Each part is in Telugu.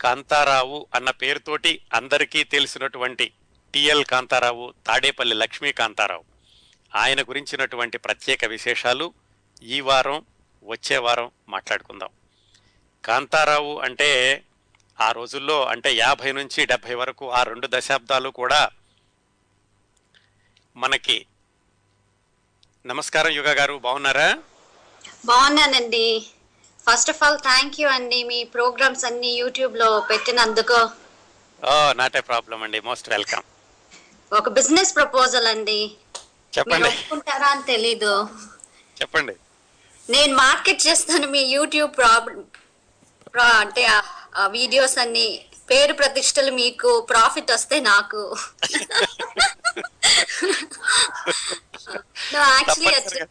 కాంతారావు అన్న పేరుతోటి అందరికీ తెలిసినటువంటి టిఎల్ కాంతారావు, తాడేపల్లి లక్ష్మీ కాంతారావు, ఆయన గురించినటువంటి ప్రత్యేక విశేషాలు ఈ వారం వచ్చే వారం మాట్లాడుకుందాం. కాంతారావు అంటే ఆ రోజుల్లో అంటే 50 నుంచి 70 వరకు ఆ 2 దశాబ్దాలు కూడా మనకి. నమస్కారం యుగ గారు, బాగున్నారా? బాగున్నానండి. First of all thank you అండి, మీ ప్రోగ్రామ్స్ అన్ని యూట్యూబ్ లో పెట్టినందుకు. నాట్ ఏ ప్రాబ్లం అండి, మోస్ట్ వెల్కమ్. ఒక బిజినెస్ ప్రపోజల్ అండి, చెప్పండి. ఒప్పుకుంటారా అని తెలీదు. చెప్పండి. నేను మార్కెట్ చేస్తాను మీ యూట్యూబ్ అంటే వీడియోస్ అన్ని, పేరు ప్రతిష్టలు మీకు, ప్రాఫిట్ వస్తే నాకు. యాక్చువల్లీ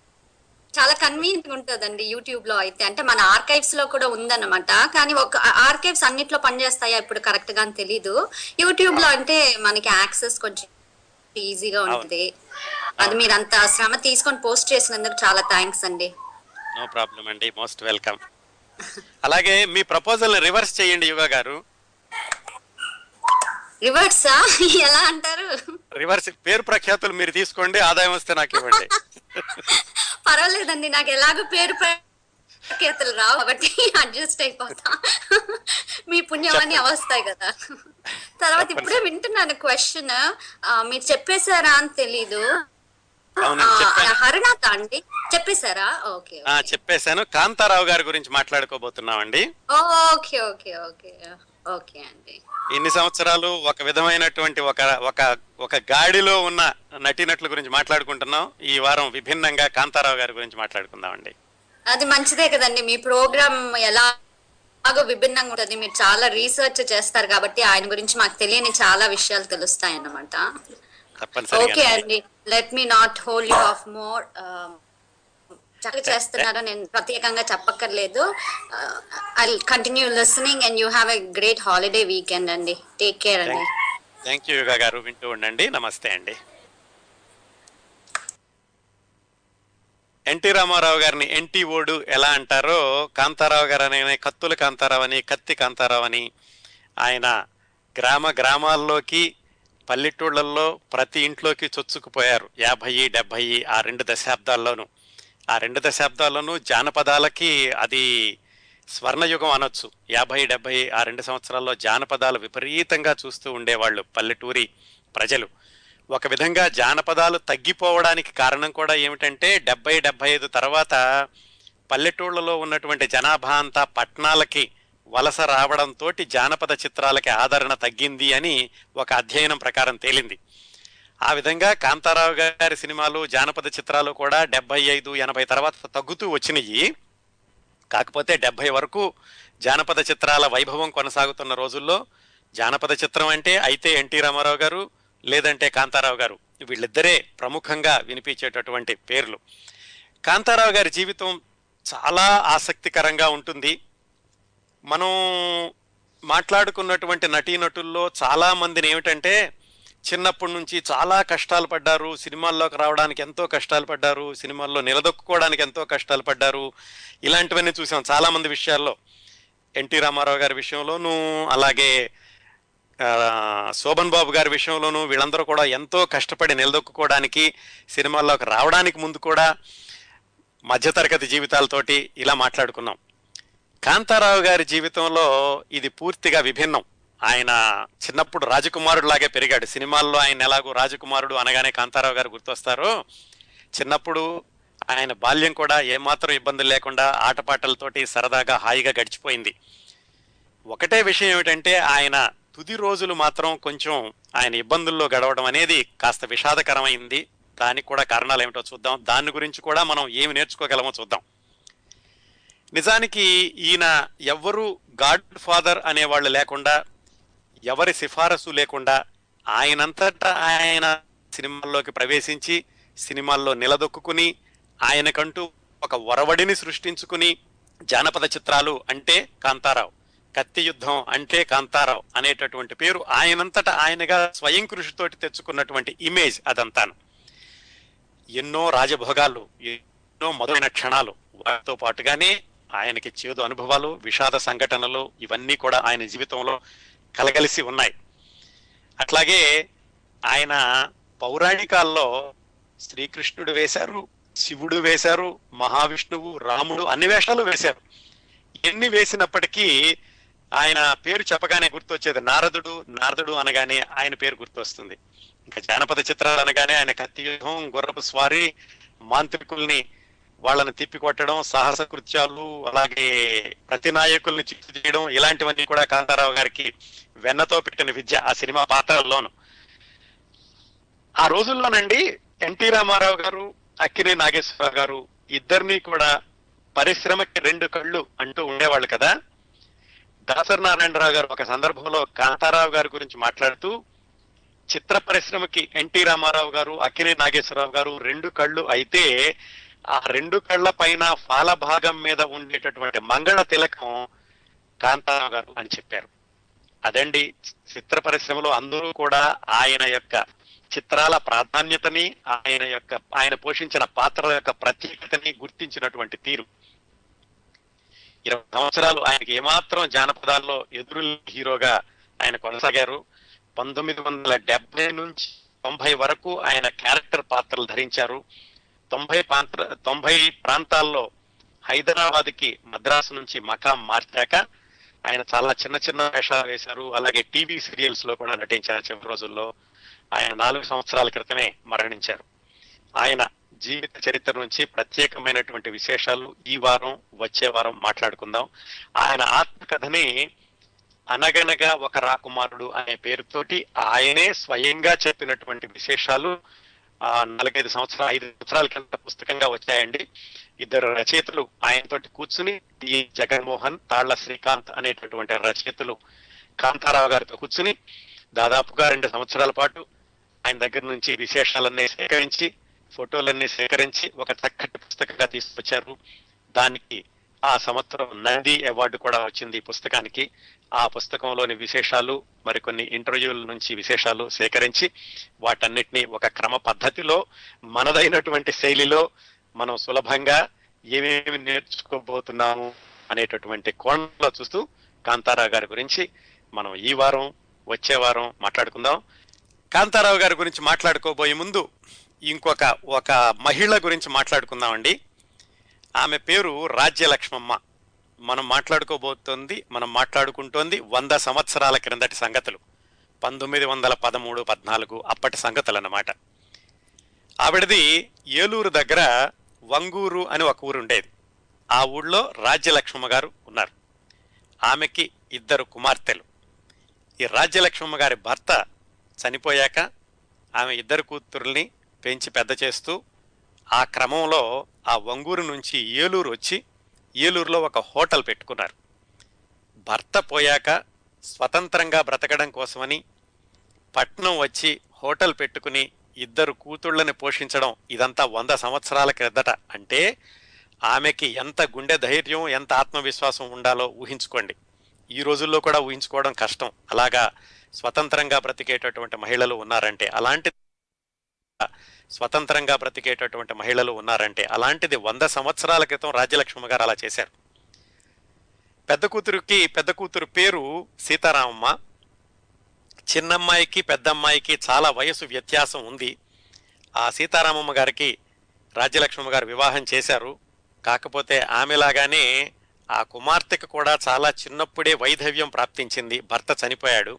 చాలా కన్వీనియంట్ ఉంటుందండి యూట్యూబ్ లో అయితే. అంటే మన ఆర్కైవ్స్ లో కూడా ఉందన్నమాట, కానీ ఒక ఆర్కైవ్స్ అన్నిట్లో పనిచేస్తాయా ఇప్పుడు కరెక్ట్ గా అని తెలీదు. యూట్యూబ్ లో అంటే మనకి యాక్సెస్ కొంచెం ఈజీగా ఉంటుంది. అది మీరు అంత శ్రమ తీసుకొని పోస్ట్ చేసినందుకు చాలా థ్యాంక్స్ అండి. నో ప్రాబ్లం అండి, మోస్ట్ వెల్కమ్. అలాగే మీ ప్రపోజల్ రివర్స్ చేయండి యుగ గారు. రివర్సా? ఎలా అంటారు? రివర్స్, పేరు ప్రఖ్యాతులు మీరు తీసుకోండి, ఆదాయం వస్తే నాకు ఇవ్వండి. పర్వాలేదండి, నాకు ఎలాగో పేరు ప్రఖ్యాతులు రావు కాబట్టి అడ్జస్ట్ అయిపోతా. మీ పుణ్యమని అవస్తాయి కదా. తర్వాత ఇప్పుడే వింటున్నాను క్వశ్చన్, మీరు చెప్పేశారా అని తెలీదు. హరినాథ్ అండి చెప్పేశారా? ఓకే, చెప్పేశాను. కాంతారావు గారి గురించి మాట్లాడుకోబోతున్నామండి. ఓకే ఓకే ఓకే ఓకే అండి. ఇన్ని సంవత్సరాలు ఒక విధమైనటువంటి ఒక గాడిలో ఉన్న నటీనటుల గురించి మాట్లాడుకుంటున్నాం. ఈ వారం విభిన్నంగా కాంతారావు గారి గురించి మాట్లాడుకుందామండి. అది మంచిదే కదండి, మీ ప్రోగ్రామ్ ఎలాగో విభిన్నంగా ఉంటుంది. మీరు చాలా రీసెర్చ్ చేస్తారు కాబట్టి ఆయన గురించి మాకు తెలియని చాలా విషయాలు తెలుస్తాయి అన్నమాట. ఓకే అండి, let me not hold you of more. చక్కగా చేస్తున్నారో నేను ప్రత్యేకంగా చెప్పక్కర్లేదు. I continue listening and you have a great holiday weekend అండి. టేక్ కేర్ అండి. థ్యాంక్ యూ యుగ గారు, వింటూ ఉండండి. నమస్తే అండి. ఎన్టీ రామారావు గారిని ఎన్టీ ఓడు ఎలా అంటారో, కాంతారావు గారు అనే కత్తుల కాంతారావు అని, కత్తి కాంతారావు అని, ఆయన గ్రామాల్లోకి పల్లెటూళ్లలో ప్రతి ఇంట్లోకి చొచ్చుకుపోయారు. 50, 70 ఆ 2 దశాబ్దాల్లోనూ. ఆ 2 దశాబ్దాల్లోనూ జానపదాలకి అది స్వర్ణయుగం అనొచ్చు. 50, 70 ఆ 2 సంవత్సరాల్లో జానపదాలు విపరీతంగా చూస్తూ ఉండేవాళ్ళు పల్లెటూరి ప్రజలు. ఒక విధంగా జానపదాలు తగ్గిపోవడానికి కారణం కూడా ఏమిటంటే 70, 75 తర్వాత పల్లెటూళ్లలో ఉన్నటువంటి జనాభా అంతా పట్టణాలకి వలస రావడంతో జానపద చిత్రాలకి ఆదరణ తగ్గింది అని ఒక అధ్యయనం ప్రకారం తేలింది. ఆ విధంగా కాంతారావు గారి సినిమాలు, జానపద చిత్రాలు కూడా 75, 80 తర్వాత తగ్గుతూ వచ్చినాయి. కాకపోతే 70 వరకు జానపద చిత్రాల వైభవం కొనసాగుతున్న రోజుల్లో జానపద చిత్రం అంటే అయితే ఎన్టీ రామారావు గారు, లేదంటే కాంతారావు గారు, వీళ్ళిద్దరే ప్రముఖంగా వినిపించేటటువంటి పేర్లు. కాంతారావు గారి జీవితం చాలా ఆసక్తికరంగా ఉంటుంది. మనం మాట్లాడుకున్నటువంటి నటీనటుల్లో చాలా మందిని ఏమిటంటే చిన్నప్పటి నుంచి చాలా కష్టాలు పడ్డారు, సినిమాల్లోకి రావడానికి ఎంతో కష్టాలు పడ్డారు, సినిమాల్లో నిలదొక్కుకోవడానికి ఎంతో కష్టాలు పడ్డారు, ఇలాంటివన్నీ చూసాం చాలా మంది విషయాల్లో. ఎన్టీ రామారావు గారి విషయంలోనూ, అలాగే శోభన్ బాబు గారి విషయంలోనూ వీళ్ళందరూ కూడా ఎంతో కష్టపడి నిలదొక్కుకోవడానికి, సినిమాల్లోకి రావడానికి ముందు కూడా మధ్యతరగతి జీవితాలతోటి ఇలా మాట్లాడుకున్నాం. కాంతారావు గారి జీవితంలో ఇది పూర్తిగా విభిన్నం. ఆయన చిన్నప్పుడు రాజకుమారుడు లాగే పెరిగాడు. సినిమాల్లో ఆయన ఎలాగో రాజకుమారుడు అనగానే కాంతారావు గారు గుర్తొస్తారో, చిన్నప్పుడు ఆయన బాల్యం కూడా ఏమాత్రం ఇబ్బందులు లేకుండా ఆటపాటలతోటి సరదాగా హాయిగా గడిచిపోయింది. ఒకటే విషయం ఏమిటంటే ఆయన తుది రోజులు మాత్రం కొంచెం ఆయన ఇబ్బందుల్లో గడవడం అనేది కాస్త విషాదకరమైంది. దానికి కూడా కారణాలు ఏమిటో చూద్దాం. దాని గురించి కూడా మనం ఏమి నేర్చుకోగలమో చూద్దాం. నిజానికి ఈయన ఎవ్వరూ గాడ్ ఫాదర్ అనేవాళ్ళు లేకుండా, ఎవరి సిఫారసు లేకుండా ఆయనంతటా ఆయన సినిమాల్లోకి ప్రవేశించి సినిమాల్లో నిలదొక్కుని ఆయనకంటూ ఒక ఒరవడిని సృష్టించుకుని, జానపద చిత్రాలు అంటే కాంతారావు, కత్తి యుద్ధం అంటే కాంతారావు అనేటటువంటి పేరు ఆయనంతటా ఆయనగా స్వయం కృషితోటి తెచ్చుకున్నటువంటి ఇమేజ్ అదంతాను. ఎన్నో రాజభోగాలు, ఎన్నో మధురైన క్షణాలు, వాటితో పాటుగానే ఆయనకి చేదు అనుభవాలు, విషాద సంఘటనలు ఇవన్నీ కూడా ఆయన జీవితంలో కలగలిసి ఉన్నాయి. అట్లాగే ఆయన పౌరాణికాల్లో శ్రీకృష్ణుడు వేశారు, శివుడు వేశారు, మహావిష్ణువు, రాముడు అన్ని వేషాలు వేశారు. ఎన్ని వేసినప్పటికీ ఆయన పేరు చెప్పగానే గుర్తొచ్చేది నారదుడు. నారదుడు అనగానే ఆయన పేరు గుర్తొస్తుంది. ఇంకా జానపద చిత్రాలు అనగానే ఆయన కత్తి యుద్ధం, గుర్రపు స్వారీ, మాంత్రికుల్ని వాళ్ళని తిప్పికొట్టడం, సాహస కృత్యాలు, అలాగే ప్రతి నాయకుల్ని చిత్తు చేయడం, ఇలాంటివన్నీ కూడా కాంతారావు గారికి వెన్నతో పెట్టిన విద్య ఆ సినిమా పాత్రల్లోను. ఆ రోజుల్లోనండి ఎన్టీ రామారావు గారు, అక్కినేని నాగేశ్వరరావు గారు ఇద్దరిని కూడా పరిశ్రమకి రెండు కళ్ళు అంటూ ఉండేవాళ్ళు కదా. దాసరి నారాయణరావు గారు ఒక సందర్భంలో కాంతారావు గారి గురించి మాట్లాడుతూ, చిత్ర పరిశ్రమకి ఎన్టీ రామారావు గారు, అక్కినేని నాగేశ్వరరావు గారు రెండు కళ్ళు అయితే ఆ రెండు కళ్ళ పైన ఫాల భాగం మీద ఉండేటటువంటి మంగళ తిలకం కాంతారావు గారు అని చెప్పారు. అదండి చిత్ర పరిశ్రమలో అందరూ కూడా ఆయన యొక్క చిత్రాల ప్రాధాన్యతని, ఆయన పోషించిన పాత్రల యొక్క ప్రత్యేకతని గుర్తించినటువంటి తీరు. 20 సంవత్సరాలు ఆయనకి ఏమాత్రం జానపదాల్లో ఎదురు హీరోగా ఆయన కొనసాగారు. 1970 నుంచి 90 వరకు ఆయన క్యారెక్టర్ పాత్రలు ధరించారు. 90 ప్రాంతాల్లో హైదరాబాద్ కి మద్రాసు నుంచి మకాం మార్చాక ఆయన చాలా చిన్న చిన్న వేషాలు వేశారు. అలాగే టీవీ సీరియల్స్ లో కూడా నటించారు. చివరి రోజుల్లో ఆయన 4 సంవత్సరాల క్రితమే మరణించారు. ఆయన జీవిత చరిత్ర నుంచి ప్రత్యేకమైనటువంటి విశేషాలు ఈ వారం, వచ్చే వారం మాట్లాడుకుందాం. ఆయన ఆత్మకథని అనగనగా ఒక రాకుమారుడు అనే పేరుతోటి ఆయనే స్వయంగా చెప్పినటువంటి విశేషాలు 5 సంవత్సరాల కింద పుస్తకంగా వచ్చాయండి. ఇద్దరు రచయితలు ఆయనతోటి కూర్చుని, టి జగన్మోహన్, తాళ్ల శ్రీకాంత్ అనేటటువంటి రచయితలు కాంతారావు గారితో కూర్చుని దాదాపుగా 2 సంవత్సరాల పాటు ఆయన దగ్గర నుంచి విశేషాలన్నీ సేకరించి, ఫోటోలన్నీ సేకరించి ఒక చక్కటి పుస్తకంగా తీసుకొచ్చారు. దానికి ఆ సంవత్సరం నంది అవార్డు కూడా వచ్చింది ఈ పుస్తకానికి. ఆ పుస్తకంలోని విశేషాలు, మరికొన్ని ఇంటర్వ్యూల నుంచి విశేషాలు సేకరించి వాటన్నిటినీ ఒక క్రమ పద్ధతిలో మనదైనటువంటి శైలిలో మనం సులభంగా ఏమేమి నేర్చుకోబోతున్నాము అనేటటువంటి కోణంలో చూస్తూ కాంతారావు గారి గురించి మనం ఈ వారం, వచ్చే వారం మాట్లాడుకుందాం. కాంతారావు గారి గురించి మాట్లాడుకోబోయే ముందు ఒక మహిళ గురించి మాట్లాడుకుందామండి. ఆమె పేరు రాజ్యలక్ష్మమ్మ. మనం మాట్లాడుకుంటోంది 100 సంవత్సరాల క్రిందటి సంగతులు, 1913-14 అప్పటి సంగతులు అన్నమాట. ఆవిడది ఏలూరు దగ్గర వంగూరు అని ఒక ఊరు ఉండేది. ఆ ఊళ్ళో రాజ్యలక్ష్మమ్మ గారు ఉన్నారు. ఆమెకి 2 కుమార్తెలు. ఈ రాజ్యలక్ష్మమ్మ గారి భర్త చనిపోయాక ఆమె 2 కూతుర్ని పెంచి పెద్ద చేస్తూ ఆ క్రమంలో ఆ వంగూరు నుంచి ఏలూరు వచ్చి ఏలూరులో ఒక హోటల్ పెట్టుకున్నారు. భర్త పోయాక స్వతంత్రంగా బ్రతకడం కోసమని పట్నం వచ్చి హోటల్ పెట్టుకుని 2 కూతుళ్ళని పోషించడం, ఇదంతా 100 సంవత్సరాల క్రిందట. అంటే ఆమెకి ఎంత గుండె ధైర్యం, ఎంత ఆత్మవిశ్వాసం ఉండాలో ఊహించుకోండి. ఈ రోజుల్లో కూడా ఊహించుకోవడం కష్టం. అలాగా స్వతంత్రంగా బ్రతికేటటువంటి మహిళలు ఉన్నారంటే, అలాంటిది 100 సంవత్సరాల క్రితం రాజ్యలక్ష్మి గారు అలా చేశారు. పెద్ద కూతురు పేరు సీతారామమ్మ. చిన్నమ్మాయికి పెద్దమ్మాయికి చాలా వయసు వ్యత్యాసం ఉంది. ఆ సీతారామమ్మ గారికి రాజ్యలక్ష్మి గారు వివాహం చేశారు. కాకపోతే ఆమెలాగానే ఆ కుమార్తెకు కూడా చాలా చిన్నప్పుడే వైధవ్యం ప్రాప్తించింది. భర్త చనిపోయాడు.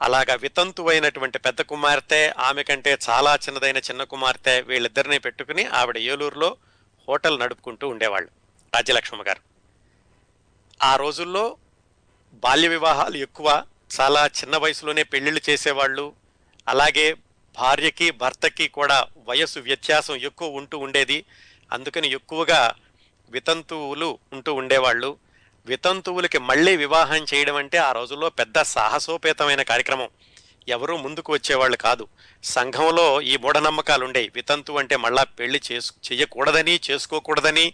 అలాగా వితంతువైనటువంటి పెద్ద కుమార్తె, ఆమె కంటే చాలా చిన్నదైన చిన్న కుమార్తె, వీళ్ళిద్దరినీ పెట్టుకుని ఆవిడ ఏలూరులో హోటల్ నడుపుకుంటూ ఉండేవాళ్ళు రాజ్యలక్ష్మి గారు. ఆ రోజుల్లో బాల్య వివాహాలు ఎక్కువ, చాలా చిన్న వయసులోనే పెళ్లిళ్ళు చేసేవాళ్ళు. అలాగే భార్యకి భర్తకి కూడా వయసు వ్యత్యాసం ఎక్కువ ఉంటూ ఉండేది. అందుకని ఎక్కువగా వితంతువులు ఉంటూ ఉండేవాళ్ళు. వితంతువులకి మళ్ళీ వివాహం చేయడం అంటే ఆ రోజుల్లో పెద్ద సాహసోపేతమైన కార్యక్రమం. ఎవరూ ముందుకు వచ్చేవాళ్ళు కాదు. సంఘంలో ఈ మూఢనమ్మకాలు ఉండేవి. వితంతు అంటే మళ్ళా పెళ్లి చెయ్యకూడదని, చేసుకోకూడదని,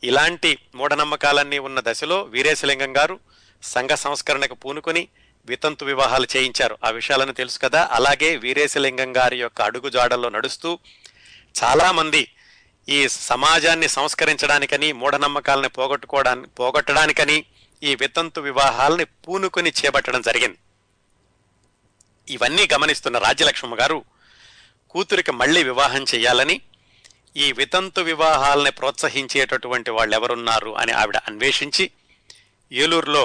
ఇలాంటి మూఢనమ్మకాలన్నీ ఉన్న దశలో వీరేశలింగం గారు సంఘ సంస్కరణకు పూనుకొని వితంతు వివాహాలు చేయించారు. ఆ విషయాలను తెలుసు కదా. అలాగే వీరేశలింగం గారి యొక్క అడుగుజాడల్లో నడుస్తూ చాలామంది ఈ సమాజాన్ని సంస్కరించడానికని, మూఢనమ్మకాలని పోగొట్టడానికని ఈ వితంతు వివాహాలని పూనుకొని చేపట్టడం జరిగింది. ఇవన్నీ గమనిస్తున్న రాజ్యలక్ష్మమ్మ గారు కూతురికి మళ్ళీ వివాహం చేయాలని, ఈ వితంతు వివాహాలని ప్రోత్సహించేటటువంటి వాళ్ళు ఎవరున్నారు అని ఆవిడ అన్వేషించి ఏలూరులో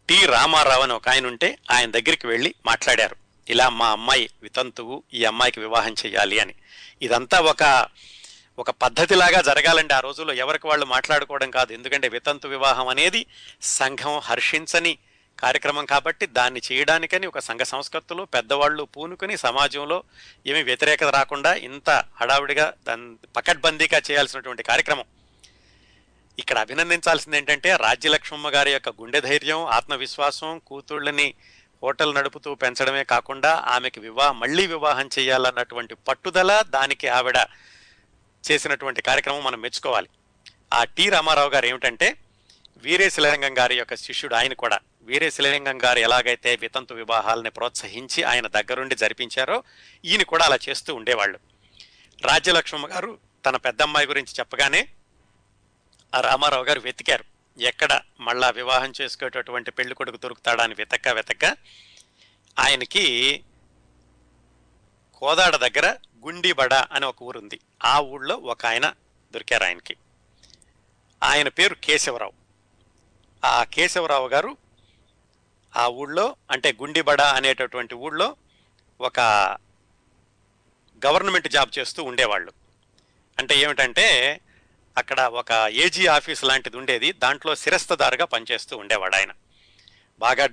టి రామారావు అని ఒక ఆయన ఉంటే ఆయన దగ్గరికి వెళ్ళి మాట్లాడారు. ఇలా మా అమ్మాయి వితంతువు, ఈ అమ్మాయికి వివాహం చేయాలి అని. ఇదంతా ఒక పద్ధతిలాగా జరగాలండి. ఆ రోజుల్లో ఎవరికి వాళ్ళు మాట్లాడుకోవడం కాదు. ఎందుకంటే వితంతు వివాహం అనేది సంఘం హర్షించని కార్యక్రమం కాబట్టి దాన్ని చేయడానికని ఒక సంఘ సంస్కృతులు పెద్దవాళ్ళు పూనుకొని సమాజంలో ఏమీ వ్యతిరేకత రాకుండా ఇంత హడావుడిగా దాన్ని పకడ్బందీగా చేయాల్సినటువంటి కార్యక్రమం. ఇక్కడ అభినందించాల్సింది ఏంటంటే రాజ్యలక్ష్మమ్మ గారి యొక్క గుండె ధైర్యం, ఆత్మవిశ్వాసం, కూతుళ్ళని హోటల్ నడుపుతూ పెంచడమే కాకుండా ఆమెకి మళ్ళీ వివాహం చేయాలన్నటువంటి పట్టుదల, దానికి ఆవిడ చేసినటువంటి కార్యక్రమం మనం మెచ్చుకోవాలి. ఆ టి రామారావు గారు ఏమిటంటే వీరేశలింగం గారి యొక్క శిష్యుడు. ఆయన కూడా వీరేశలింగం గారు ఎలాగైతే వితంతు వివాహాలని ప్రోత్సహించి ఆయన దగ్గరుండి జరిపించారో ఈయన కూడా అలా చేస్తూ ఉండేవాళ్ళు. రాజ్యలక్ష్మమ్మ గారు తన పెద్దమ్మాయి గురించి చెప్పగానే ఆ రామారావు గారు వెతికారు, ఎక్కడ మళ్ళా వివాహం చేసుకునేటటువంటి పెళ్లి కొడుకు దొరుకుతాడా అని వెతక్క ఆయనకి కోదాడ దగ్గర గుండిబడ అని ఒక ఊరుంది. ఆ ఊళ్ళో ఒక ఆయన దొరికారు ఆయనకి. ఆయన పేరు కేశవరావు. ఆ కేశవరావు గారు ఆ ఊళ్ళో, అంటే గుండిబడ అనేటటువంటి ఊళ్ళో ఒక గవర్నమెంట్ జాబ్ చేస్తూ ఉండేవాళ్ళు. అంటే ఏమిటంటే అక్కడ ఒక ఏజీ ఆఫీస్ లాంటిది ఉండేది, దాంట్లో శిరస్తదారుగా పనిచేస్తూ ఉండేవాడు ఆయన. బాగా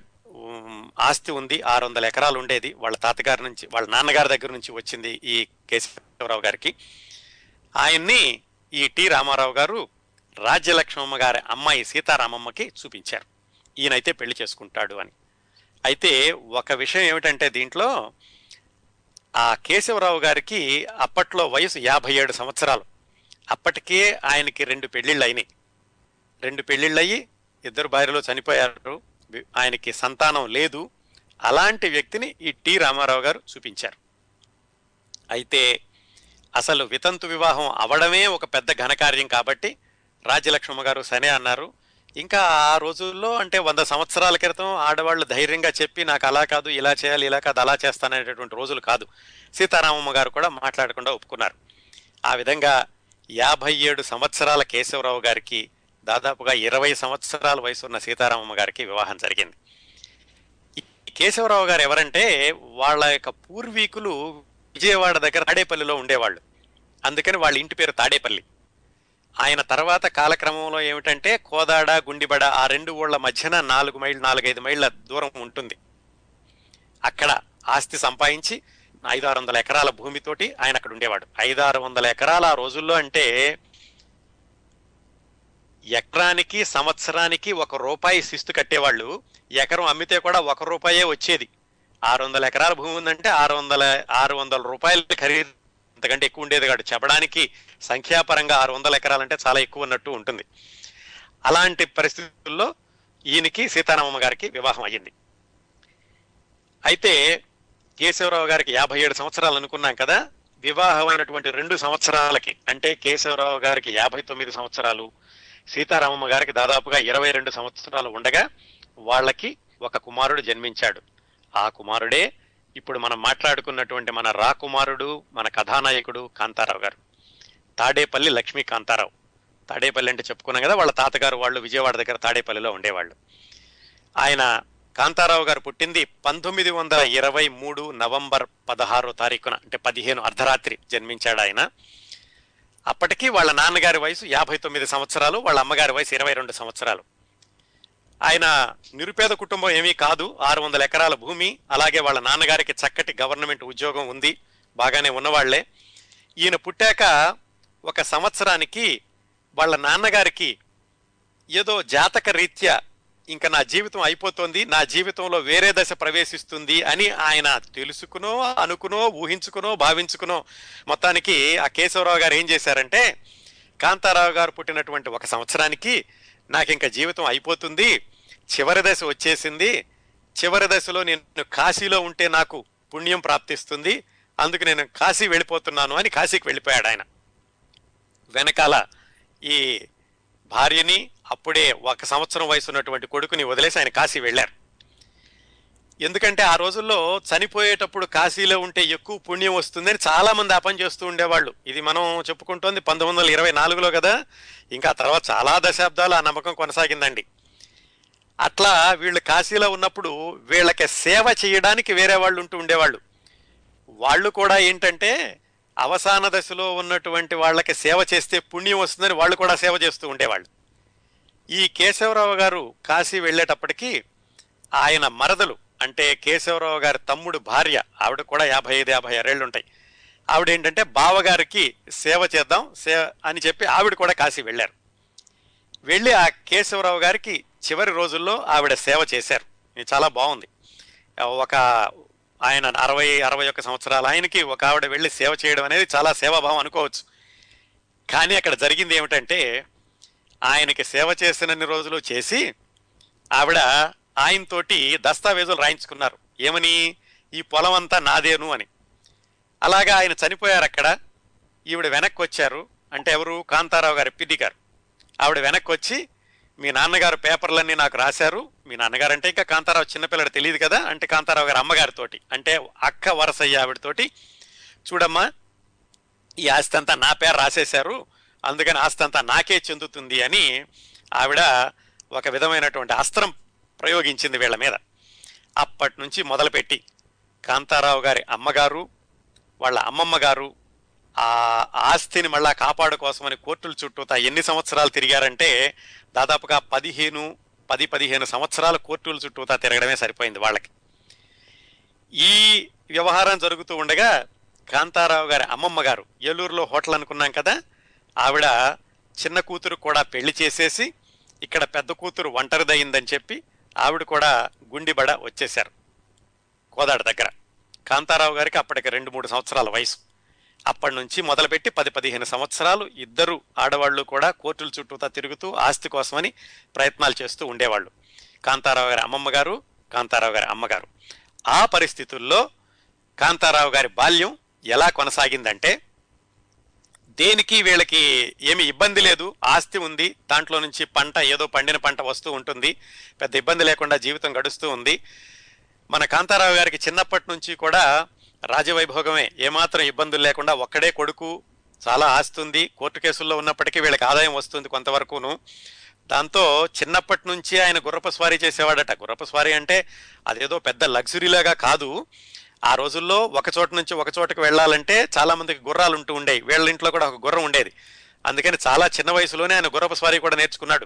ఆస్తి ఉంది, 600 ఎకరాలు ఉండేది. వాళ్ళ తాతగారి నుంచి, వాళ్ళ నాన్నగారి దగ్గర నుంచి వచ్చింది ఈ కేశవరావు గారికి. ఆయన్ని ఈ టి రామారావు గారు రాజ్యలక్ష్మమ్మ గారి అమ్మాయి సీతారామమ్మకి చూపించారు, ఈయనైతే పెళ్లి చేసుకుంటాడు అని. అయితే ఒక విషయం ఏమిటంటే దీంట్లో ఆ కేశవరావు గారికి అప్పట్లో వయసు 57 సంవత్సరాలు. అప్పటికే ఆయనకి 2 పెళ్లిళ్ళు అయినాయి. 2 పెళ్లిళ్ళయి 2 భార్యలు చనిపోయారు, ఆయనకి సంతానం లేదు. అలాంటి వ్యక్తిని ఈ టి రామారావు గారు చూపించారు. అయితే అసలు వితంతు వివాహం అవడమే ఒక పెద్ద ఘనకార్యం కాబట్టి రాజ్యలక్ష్మమ్మ గారు సనే అన్నారు. ఇంకా ఆ రోజుల్లో అంటే 100 సంవత్సరాల క్రితం ఆడవాళ్ళు ధైర్యంగా చెప్పి నాకు అలా కాదు, ఇలా చేయాలి, ఇలా కాదు, అలా చేస్తాననేటటువంటి రోజులు కాదు. సీతారామమ్మ గారు కూడా మాట్లాడకుండా ఒప్పుకున్నారు. ఆ విధంగా 57 సంవత్సరాల కేశవరావు గారికి దాదాపుగా 20 సంవత్సరాల వయసు ఉన్న సీతారామమ్మ గారికి వివాహం జరిగింది. ఈ కేశవరావు గారు ఎవరంటే వాళ్ళ యొక్క పూర్వీకులు విజయవాడ దగ్గర తాడేపల్లిలో ఉండేవాళ్ళు. అందుకని వాళ్ళ ఇంటి పేరు తాడేపల్లి. ఆయన తర్వాత కాలక్రమంలో ఏమిటంటే కోదాడ, గుండిబడ ఆ 2 ఊళ్ళ మధ్యన 4-5 మైళ్ళ దూరం ఉంటుంది. అక్కడ ఆస్తి సంపాదించి 500-600 ఎకరాల భూమితోటి ఆయన అక్కడ ఉండేవాడు. 500-600 ఎకరాల ఆ రోజుల్లో అంటే ఎకరానికి సంవత్సరానికి ₹1 శిస్తు కట్టేవాళ్ళు. ఎకరం అమ్మితే కూడా ₹1 వచ్చేది. 600 ఎకరాల భూమి ఉందంటే 600 రూపాయలు ఖరీదు, అంతకంటే ఎక్కువ ఉండేది కాదు. చెప్పడానికి సంఖ్యాపరంగా 600 ఎకరాలంటే చాలా ఎక్కువ ఉన్నట్టు ఉంటుంది. అలాంటి పరిస్థితుల్లో ఈయనకి సీతారామమ్మ గారికి వివాహం అయ్యింది. అయితే కేశవరావు గారికి 57 సంవత్సరాలు అనుకున్నాం కదా. వివాహమైనటువంటి 2 సంవత్సరాలకి, అంటే కేశవరావు గారికి 59 సంవత్సరాలు, సీతారామమ్మ గారికి దాదాపుగా 22 సంవత్సరాలు ఉండగా వాళ్ళకి ఒక కుమారుడు జన్మించాడు. ఆ కుమారుడే ఇప్పుడు మనం మాట్లాడుకున్నటువంటి మన రాకుమారుడు, మన కథానాయకుడు కాంతారావు గారు. తాడేపల్లి లక్ష్మీ కాంతారావు. తాడేపల్లి అంటే చెప్పుకున్నాం కదా, వాళ్ళ తాతగారు వాళ్ళు విజయవాడ దగ్గర తాడేపల్లిలో ఉండేవాళ్ళు. ఆయన కాంతారావు గారు పుట్టింది 1923 నవంబర్ 16వ తారీఖున, అంటే 15 అర్ధరాత్రి జన్మించాడు ఆయన. అప్పటికి వాళ్ళ నాన్నగారి వయసు 59 సంవత్సరాలు, వాళ్ళ అమ్మగారి వయసు 22 సంవత్సరాలు. ఆయన నిరుపేద కుటుంబం ఏమీ కాదు, 600 ఎకరాల భూమి, అలాగే వాళ్ళ నాన్నగారికి చక్కటి గవర్నమెంట్ ఉద్యోగం ఉంది, బాగానే ఉన్నవాళ్లే. ఈయన పుట్టాక ఒక సంవత్సరానికి వాళ్ళ నాన్నగారికి ఏదో జాతక రీత్యా ఇంకా నా జీవితం అయిపోతుంది, నా జీవితంలో వేరే దశ ప్రవేశిస్తుంది అని ఆయన తెలుసుకునో, అనుకునో, ఊహించుకునో, భావించుకునో మొత్తానికి ఆ కేశవరావు గారు ఏం చేశారంటే, కాంతారావు గారు పుట్టినటువంటి ఒక సంవత్సరానికి నాకు ఇంకా జీవితం అయిపోతుంది, చివరి దశ వచ్చేసింది, చివరి దశలో నేను కాశీలో ఉంటే నాకు పుణ్యం ప్రాప్తిస్తుంది, అందుకు నేను కాశీ వెళ్ళిపోతున్నాను అని కాశీకి వెళ్ళిపోయాడు ఆయన. వెనకాల ఈ భార్యని, అప్పుడే 1 సంవత్సరం వయసు ఉన్నటువంటి కొడుకుని వదిలేసి ఆయన కాశీ వెళ్ళారు. ఎందుకంటే ఆ రోజుల్లో చనిపోయేటప్పుడు కాశీలో ఉంటే ఎక్కువ పుణ్యం వస్తుందని చాలా మంది ఆ పని చేస్తూ ఉండేవాళ్ళు. ఇది మనం చెప్పుకుంటోంది 1924లో కదా, ఇంకా తర్వాత చాలా దశాబ్దాలు ఆ నమ్మకం కొనసాగిందండి. అట్లా వీళ్ళు కాశీలో ఉన్నప్పుడు వీళ్ళకి సేవ చేయడానికి వేరే వాళ్ళు ఉంటూ ఉండేవాళ్ళు. వాళ్ళు కూడా ఏంటంటే అవసాన దశలో ఉన్నటువంటి వాళ్ళకి సేవ చేస్తే పుణ్యం వస్తుందని వాళ్ళు కూడా సేవ చేస్తూ ఉండేవాళ్ళు. ఈ కేశవరావు గారు కాశీ వెళ్ళేటప్పటికీ ఆయన మరదలు, అంటే కేశవరావు గారి తమ్ముడు భార్య, ఆవిడ కూడా 55-56 ఏళ్ళు ఉంటాయి. ఆవిడ ఏంటంటే బావగారికి సేవ చేద్దాం అని చెప్పి ఆవిడ కూడా కాశీ వెళ్ళారు. వెళ్ళి ఆ కేశవరావు గారికి చివరి రోజుల్లో ఆవిడ సేవ చేశారు. ఇది చాలా బాగుంది. ఆయన 60-61 సంవత్సరాలు ఆయనకి ఒక ఆవిడ వెళ్ళి సేవ చేయడం అనేది చాలా సేవాభావం అనుకోవచ్చు. కానీ అక్కడ జరిగింది ఏమిటంటే, ఆయనకి సేవ చేసినన్ని రోజులు చేసి ఆవిడ ఆయనతోటి దస్తావేజులు రాయించుకున్నారు. ఏమని? ఈ పొలం అంతా నాదేను అని. అలాగా ఆయన చనిపోయారు. అక్కడ ఈవిడ వెనక్కి వచ్చారు. అంటే ఎవరు? కాంతారావు గారి పిన్ని గారు. ఆవిడ వెనక్కి వచ్చి, మీ నాన్నగారు పేపర్లన్నీ నాకు రాశారు. మీ నాన్నగారు అంటే ఇంకా కాంతారావు చిన్నపిల్లడు తెలియదు కదా, అంటే కాంతారావు గారి అమ్మగారితోటి, అంటే అక్క వరసయ్య ఆవిడతోటి, చూడమ్మా ఈ ఆస్తి అంతా నా పేరు రాసేశారు, అందుకని ఆస్తి అంతా నాకే చెందుతుంది అని ఆవిడ ఒక విధమైనటువంటి అస్త్రం ప్రయోగించింది వీళ్ళ మీద. అప్పటి నుంచి మొదలుపెట్టి కాంతారావు గారి అమ్మగారు, వాళ్ళ అమ్మమ్మ గారు ఆ ఆస్తిని మళ్ళా కాపాడు కోసమని కోర్టుల చుట్టూతా ఎన్ని సంవత్సరాలు తిరిగారంటే దాదాపుగా 10-15 సంవత్సరాలు కోర్టుల చుట్టూతా తిరగడమే సరిపోయింది వాళ్ళకి. ఈ వ్యవహారం జరుగుతూ ఉండగా కాంతారావు గారి అమ్మమ్మ గారు, ఏలూరులో హోటల్ అనుకున్నాం కదా, ఆవిడ చిన్న కూతురు కూడా పెళ్లి చేసేసి ఇక్కడ పెద్ద కూతురు ఒంటరిదయిందని చెప్పి ఆవిడ కూడా గుండిబడ వచ్చేశారు కోదాడ దగ్గర. కాంతారావు గారికి అప్పటికి 2-3 సంవత్సరాల వయసు. అప్పటి నుంచి మొదలుపెట్టి 10-15 సంవత్సరాలు ఇద్దరు ఆడవాళ్లు కూడా కోర్టుల చుట్టూతా తిరుగుతూ ఆస్తి కోసమని ప్రయత్నాలు చేస్తూ ఉండేవాళ్ళు. కాంతారావు గారి అమ్మమ్మ గారు, కాంతారావు గారి అమ్మగారు. ఆ పరిస్థితుల్లో కాంతారావు గారి బాల్యం ఎలా కొనసాగిందంటే, దేనికి వీళ్ళకి ఏమి ఇబ్బంది లేదు, ఆస్తి ఉంది, దాంట్లో నుంచి పంట ఏదో పండిన పంట వస్తూ ఉంటుంది, పెద్ద ఇబ్బంది లేకుండా జీవితం గడుస్తూ ఉంది. మన కాంతారావు గారికి చిన్నప్పటి నుంచి కూడా రాజవైభోగమే, ఏమాత్రం ఇబ్బందులు లేకుండా, ఒక్కడే కొడుకు, చాలా ఆస్తి ఉంది, కోర్టు కేసుల్లో ఉన్నప్పటికీ వీళ్ళకి ఆదాయం వస్తుంది కొంతవరకును. దాంతో చిన్నప్పటి నుంచి ఆయన గుర్రపు స్వారీ చేసేవాడట. గుర్రపు స్వారీ అంటే అదేదో పెద్ద లగ్జరీలాగా కాదు. ఆ రోజుల్లో ఒక చోట నుంచి ఒక చోటకు వెళ్ళాలంటే చాలా మందికి గుర్రాలు ఉంటూ ఉండేవి. వీళ్ళ ఇంట్లో కూడా ఒక గుర్రం ఉండేది. అందుకని చాలా చిన్న వయసులోనే ఆయన గుర్రపు స్వారీ కూడా నేర్చుకున్నాడు.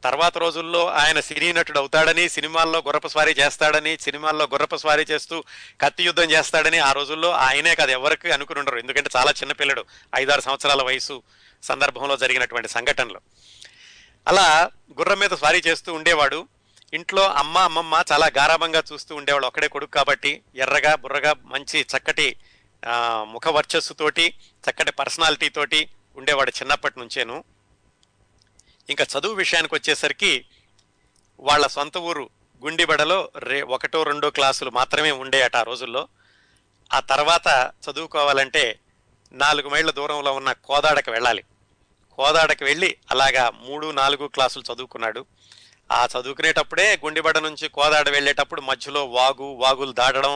తర్వాత రోజుల్లో ఆయన సినీ నటుడు అవుతాడని, సినిమాల్లో గుర్రపు స్వారీ చేస్తాడని, సినిమాల్లో గుర్రపు స్వారీ చేస్తూ కత్తి యుద్ధం చేస్తాడని ఆ రోజుల్లో ఆయనే కాదు ఎవరికి అనుకుని ఉండరు. ఎందుకంటే చాలా చిన్నపిల్లడు, 5-6 సంవత్సరాల వయసు సందర్భంలో జరిగినటువంటి సంఘటనలు. అలా గుర్రం మీద స్వారీ చేస్తూ ఉండేవాడు. ఇంట్లో అమ్మమ్మ చాలా గారాభంగా చూస్తూ ఉండేవాడు. ఒక్కడే కొడుకు కాబట్టి ఎర్రగా బుర్రగా మంచి చక్కటి ముఖ వర్చస్సుతోటి, చక్కటి పర్సనాలిటీ తోటి ఉండేవాడు చిన్నప్పటి నుంచేను. ఇంకా చదువు విషయానికి వచ్చేసరికి వాళ్ళ సొంత ఊరు గుండిబడలో 1-2 క్లాసులు మాత్రమే ఉండేయట ఆ రోజుల్లో. ఆ తర్వాత చదువుకోవాలంటే 4 మైళ్ళ దూరంలో ఉన్న కోదాడకు వెళ్ళాలి. కోదాడకు వెళ్ళి అలాగా 3-4 క్లాసులు చదువుకున్నాడు. ఆ చదువుకునేటప్పుడే గుండిబడ నుంచి కోదాడ వెళ్ళేటప్పుడు మధ్యలో వాగులు దాటడం,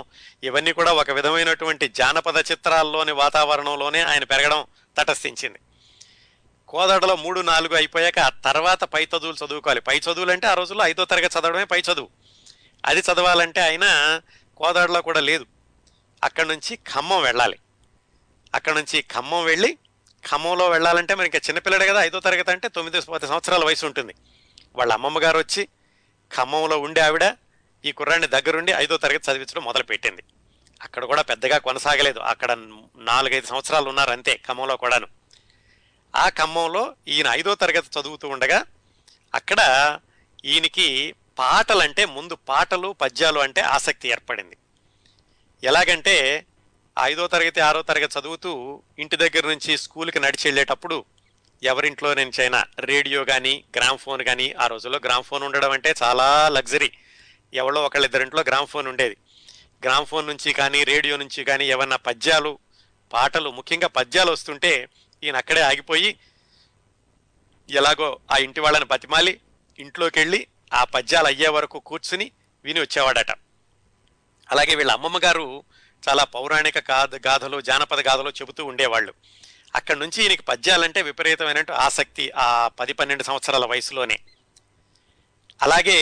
ఇవన్నీ కూడా ఒక విధమైనటువంటి జానపద చిత్రాల్లోని వాతావరణంలోనే ఆయన పెరగడం తటస్థించింది. కోదాడలో 3-4 అయిపోయాక ఆ తర్వాత పై చదువులు చదువుకోవాలి. పై చదువులు అంటే ఆ రోజుల్లో 5వ తరగతి చదవడమే పై చదువు. అది చదవాలంటే ఆయన కోదాడలో కూడా లేదు. అక్కడి నుంచి ఖమ్మం వెళ్ళాలి. అక్కడ నుంచి ఖమ్మం వెళ్ళి, ఖమ్మంలో వెళ్ళాలంటే మరి ఇంకా చిన్నపిల్లడే కదా, 5వ తరగతి అంటే 9-10 సంవత్సరాల వయసు ఉంటుంది. వాళ్ళ అమ్మమ్మ గారు వచ్చి ఖమ్మంలో ఉండే ఆవిడ ఈ కుర్రాన్ని దగ్గరుండి 5వ తరగతి చదివించడం మొదలుపెట్టింది. అక్కడ కూడా పెద్దగా కొనసాగలేదు. అక్కడ 4-5 సంవత్సరాలు ఉన్నారు అంతే ఖమ్మంలో కూడాను. ఆ ఖమ్మంలో ఈయన 5వ తరగతి చదువుతూ ఉండగా అక్కడ ఈయనకి పాటలంటే ముందు పాటలు పద్యాలు అంటే ఆసక్తి ఏర్పడింది. ఎలాగంటే 5వ తరగతి 6వ తరగతి చదువుతూ ఇంటి దగ్గర నుంచి స్కూల్కి నడిచి వెళ్ళేటప్పుడు ఎవరింట్లో నుంచైనా రేడియో కానీ గ్రామ్ఫోన్ కానీ, ఆ రోజుల్లో గ్రామ్ఫోన్ ఉండడం అంటే చాలా లగ్జరీ, ఎవరో ఒకళ్ళిద్దరింట్లో గ్రామ్ఫోన్ ఉండేది. గ్రామ్ఫోన్ నుంచి కానీ రేడియో నుంచి కానీ ఏమన్నా పద్యాలు పాటలు, ముఖ్యంగా పద్యాలు వస్తుంటే ఈయన అక్కడే ఆగిపోయి ఎలాగో ఆ ఇంటి వాళ్ళని బతిమాలి ఇంట్లోకి వెళ్ళి ఆ పద్యాలు అయ్యే వరకు కూర్చుని విని వచ్చేవాడట. అలాగే వీళ్ళ అమ్మమ్మ గారు చాలా పౌరాణిక గాథలు జానపద గాథలు చెబుతూ ఉండేవాళ్ళు. అక్కడి నుంచి ఈయనకి పద్యాలంటే విపరీతమైన ఆసక్తి ఆ 10-12 సంవత్సరాల వయసులోనే. అలాగే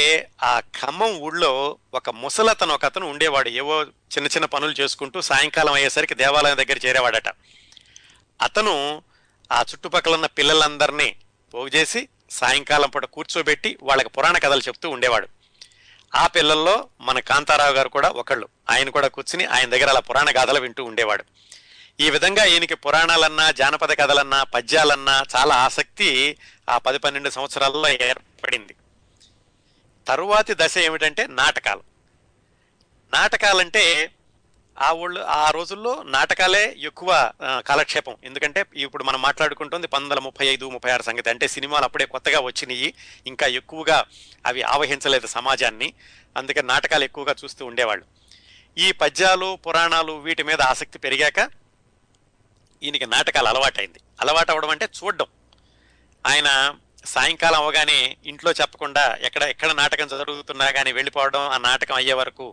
ఆ ఖమ్మం ఊళ్ళో ఒక ముసలతను ఒకతను ఉండేవాడు. ఏవో చిన్న చిన్న పనులు చేసుకుంటూ సాయంకాలం అయ్యేసరికి దేవాలయం దగ్గర చేరేవాడట. అతను ఆ చుట్టుపక్కల ఉన్న పిల్లలందరినీ పోగు చేసి సాయంకాలం పూట కూర్చోబెట్టి వాళ్ళకి పురాణ కథలు చెప్తూ ఉండేవాడు. ఆ పిల్లల్లో మన కాంతారావు గారు కూడా ఒకళ్ళు. ఆయన కూడా కూర్చుని ఆయన దగ్గర అలా పురాణ గాథలు వింటూ ఉండేవాడు. ఈ విధంగా ఈయనకి పురాణాలన్నా జానపద కథలన్నా పద్యాలన్నా చాలా ఆసక్తి ఆ 10-12 సంవత్సరాల్లో ఏర్పడింది. తరువాతి దశ ఏమిటంటే నాటకాలు. నాటకాలంటే ఆ రోజుల్లో నాటకాలే ఎక్కువ కాలక్షేపం. ఎందుకంటే ఇప్పుడు మనం మాట్లాడుకుంటుంది 1935-36 సంగతి. అంటే సినిమాలు అప్పుడే కొత్తగా వచ్చినాయి, ఇంకా ఎక్కువగా అవి ఆవహించలేదు సమాజాన్ని. అందుకని నాటకాలు ఎక్కువగా చూస్తూ ఉండేవాళ్ళు. ఈ పద్యాలు పురాణాలు వీటి మీద ఆసక్తి పెరిగాక ఈయనకి నాటకాలు అలవాటైంది. అలవాటు అవ్వడం అంటే చూడడం. ఆయన సాయంకాలం అవగానే ఇంట్లో చెప్పకుండా ఎక్కడ నాటకం జరుగుతున్నా కానీ వెళ్ళిపోవడం, ఆ నాటకం అయ్యే వరకు